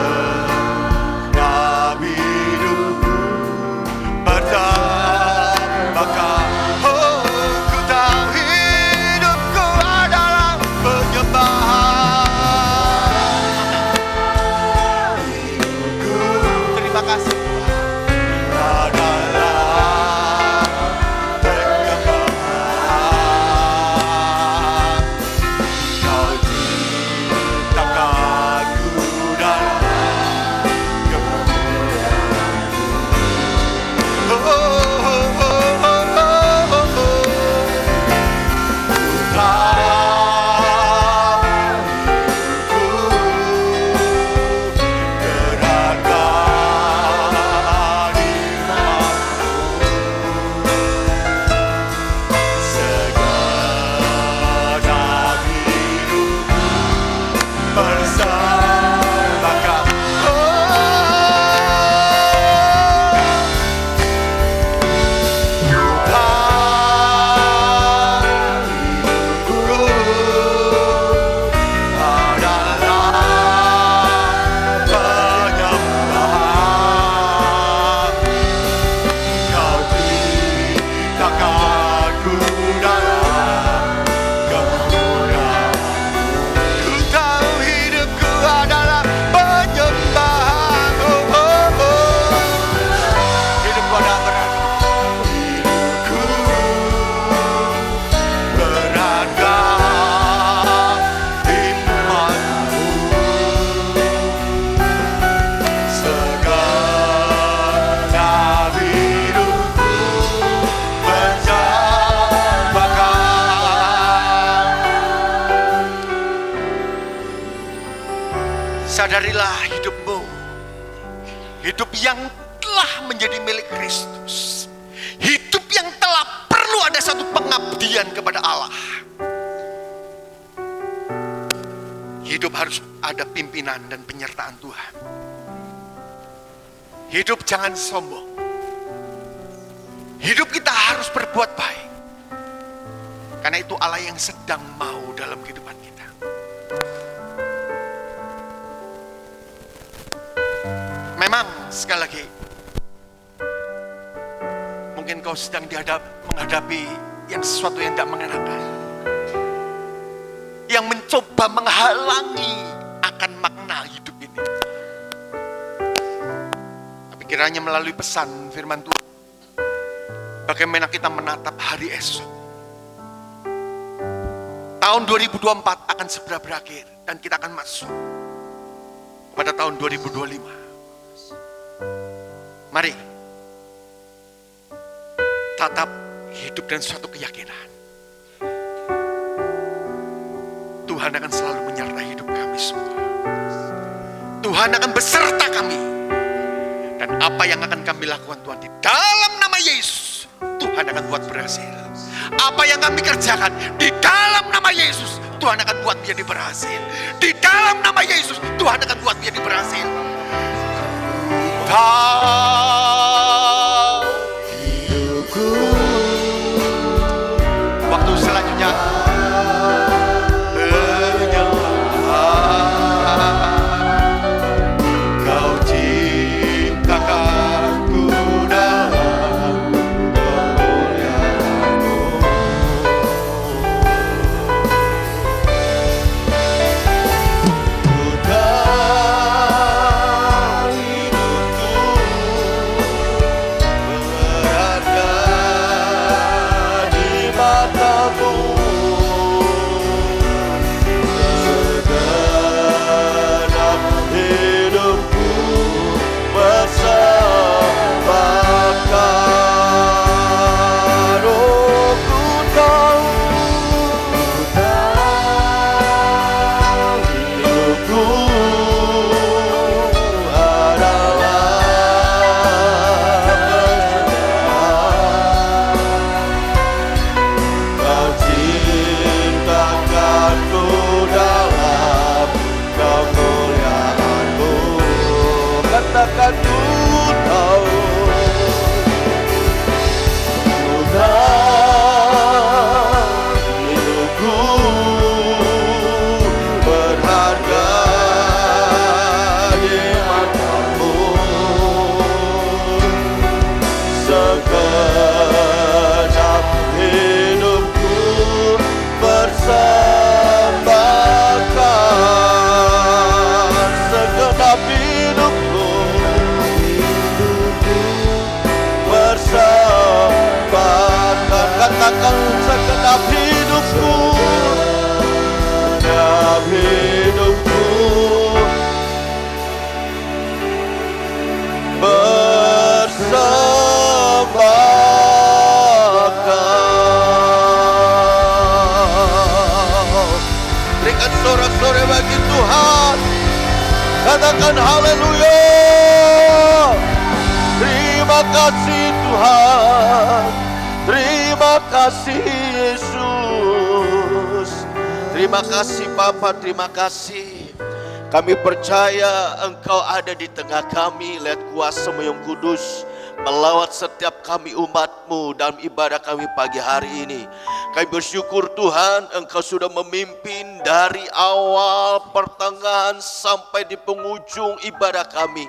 Sadarilah hidupmu, hidup yang telah menjadi milik Kristus, hidup yang telah perlu ada satu pengabdian kepada Allah. Hidup harus ada pimpinan dan penyertaan Tuhan. Hidup jangan sombong. Hidup kita harus berbuat baik. Karena itu Allah yang sedang mau dalam kehidupan kita. Memang sekali lagi, mungkin kau sedang menghadapi yang sesuatu yang tidak mengenakan, yang mencoba menghalangi akan makna hidup ini. Tapi kiranya melalui pesan firman Tuhan, bagaimana kita menatap hari esok. Tahun 2024 akan segera berakhir dan kita akan masuk pada tahun 2025. Mari tatap hidup dan suatu keyakinan. Tuhan akan selalu menyertai hidup kami semua. Tuhan akan beserta kami. Dan apa yang akan kami lakukan Tuhan di dalam nama Yesus, Tuhan akan buat berhasil. Apa yang kami kerjakan di dalam nama Yesus, Tuhan akan buat menjadi berhasil. Di dalam nama Yesus, Tuhan akan buat menjadi berhasil. Hidupku. Waktu selanjutnya Kau ciptakanku dalam kemuliaan-Mu. Sudah hidupku berharga di mata-Mu. Segenap hidupku persembahkan. Oh, ku tahu hidupku adalah persembahan. Kau ciptakanku dalam kemuliaan-Mu. Katakan ku tahu, sudah hidupku berharga di mata-Mu. Segenap hidupku persembahkan. Segenap hidupku persembahkan. Katakan segenap hidupku, segenap hidupku persembahkan. Berikan sorak-sorai bagi Tuhan. Katakan haleluya. Terima kasih Tuhan. Terima kasih Yesus. Terima kasih Bapa, terima kasih. Kami percaya Engkau ada di tengah kami. Lihat kuasa-Mu yang kudus melawat setiap kami umat-Mu dalam ibadah kami pagi hari ini. Kami bersyukur Tuhan, Engkau sudah memimpin dari awal, pertengahan sampai di penghujung ibadah kami.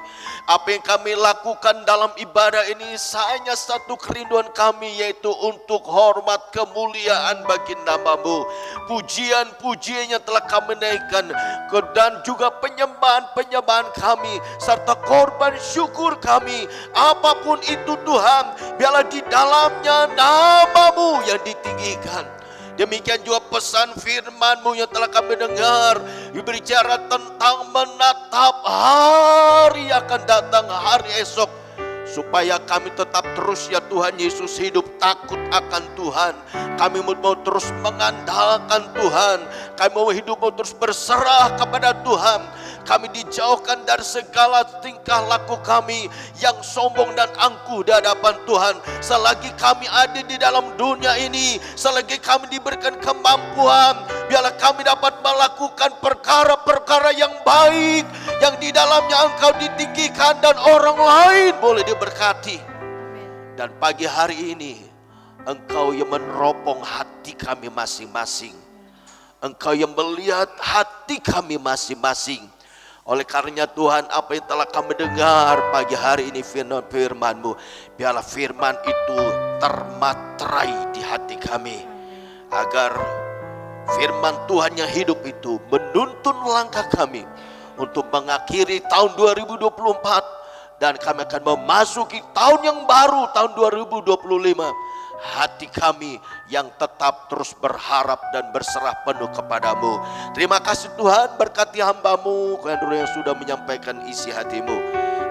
Apa yang kami lakukan dalam ibadah ini hanya satu kerinduan kami, yaitu untuk hormat kemuliaan bagi nama-Mu. Pujian-pujian yang telah kami naikkan dan juga penyembahan-penyembahan kami serta korban syukur kami, apapun itu Tuhan, biarlah di dalamnya nama-Mu yang ditinggikan. Demikian juga pesan firman-Mu yang telah kami dengar, berbicara tentang menatap hari akan datang, hari esok, supaya kami tetap terus ya Tuhan Yesus hidup takut akan Tuhan. Kami mau terus mengandalkan Tuhan. Kami mau hidup mau terus berserah kepada Tuhan. kami dijauhkan dari segala tingkah laku kami yang sombong dan angkuh di hadapan Tuhan. Selagi kami ada di dalam dunia ini, selagi kami diberikan kemampuan, biarlah kami dapat melakukan perkara-perkara yang baik, yang di dalamnya Engkau ditinggikan dan orang lain boleh diberkati. Dan pagi hari ini Engkau yang meneropong hati kami masing-masing. Engkau yang melihat hati kami masing-masing. Oleh karenanya Tuhan, apa yang telah kami dengar pagi hari ini firman-Mu, biarlah firman itu termaterai di hati kami, agar firman Tuhan yang hidup itu menuntun langkah kami untuk mengakhiri tahun 2024, dan kami akan memasuki tahun yang baru, tahun 2025. Hati kami yang tetap terus berharap dan berserah penuh kepadamu. Terima kasih Tuhan, berkati hamba-Mu yang sudah menyampaikan isi hati-Mu.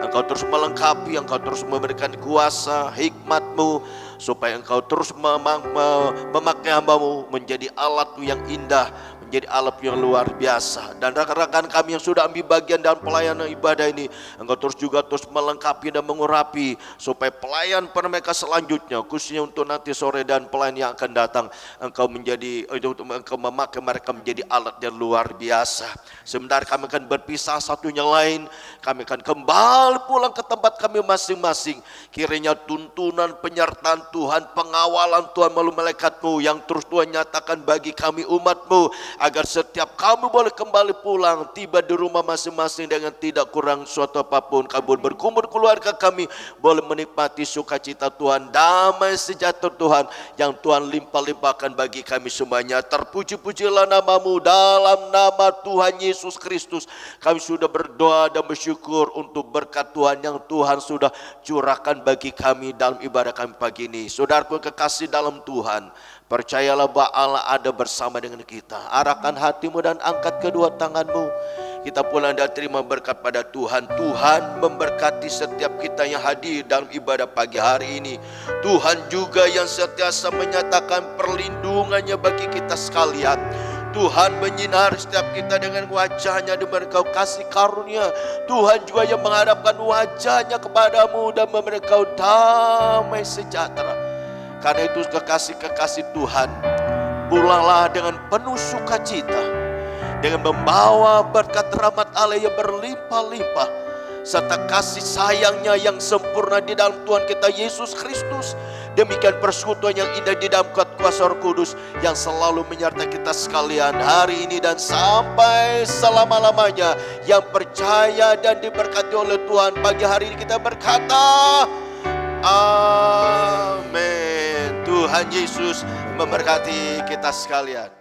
Engkau terus melengkapi, Engkau terus memberikan kuasa, hikmat-Mu, supaya Engkau terus memakai hamba-Mu menjadi alat yang indah, menjadi alat yang luar biasa. Dan rekan-rekan kami yang sudah ambil bagian dalam pelayanan ibadah ini, Engkau terus melengkapi dan mengurapi, supaya pelayan mereka selanjutnya, khususnya untuk nanti sore dan pelayan yang akan datang, Engkau memakai mereka menjadi alat yang luar biasa. Sebentar kami akan berpisah satunya lain, kami akan kembali pulang ke tempat kami masing-masing. Kiranya tuntunan penyertaan Tuhan, pengawalan Tuhan melalui malaikat-Mu yang terus Tuhan nyatakan bagi kami umat-Mu, agar setiap kami boleh kembali pulang, tiba di rumah masing-masing dengan tidak kurang suatu apapun. Kami boleh berkumpul keluarga kami, boleh menikmati sukacita Tuhan, damai sejahtera Tuhan yang Tuhan limpah-limpahkan bagi kami semuanya. Terpuji-pujilah nama-Mu, dalam nama Tuhan Yesus Kristus kami sudah berdoa dan bersyukur untuk berkat Tuhan yang Tuhan sudah curahkan bagi kami dalam ibadah kami pagi ini. Saudaraku kekasih dalam Tuhan, percayalah bahwa Allah ada bersama dengan kita. Arahkan hatimu dan angkat kedua tanganmu. Kita pulang dan terima berkat pada Tuhan. Tuhan memberkati setiap kita yang hadir dalam ibadah pagi hari ini. Tuhan juga yang sentiasa menyatakan perlindungannya bagi kita sekalian. Tuhan menyinari setiap kita dengan wajahnya dan memberikan kasih karunia. Tuhan juga yang menghadapkan wajahnya kepadamu dan memberikan damai sejahtera. Karena itu kekasih-kekasih Tuhan, pulanglah dengan penuh sukacita, dengan membawa berkat rahmat Allah yang berlimpah-limpah, serta kasih sayangnya yang sempurna di dalam Tuhan kita Yesus Kristus. Demikian persekutuan yang indah di dalam kuasa Roh Kudus yang selalu menyertai kita sekalian hari ini dan sampai selama-lamanya. Yang percaya dan diberkati oleh Tuhan, pagi hari ini kita berkata amin. Tuhan Yesus memberkati kita sekalian.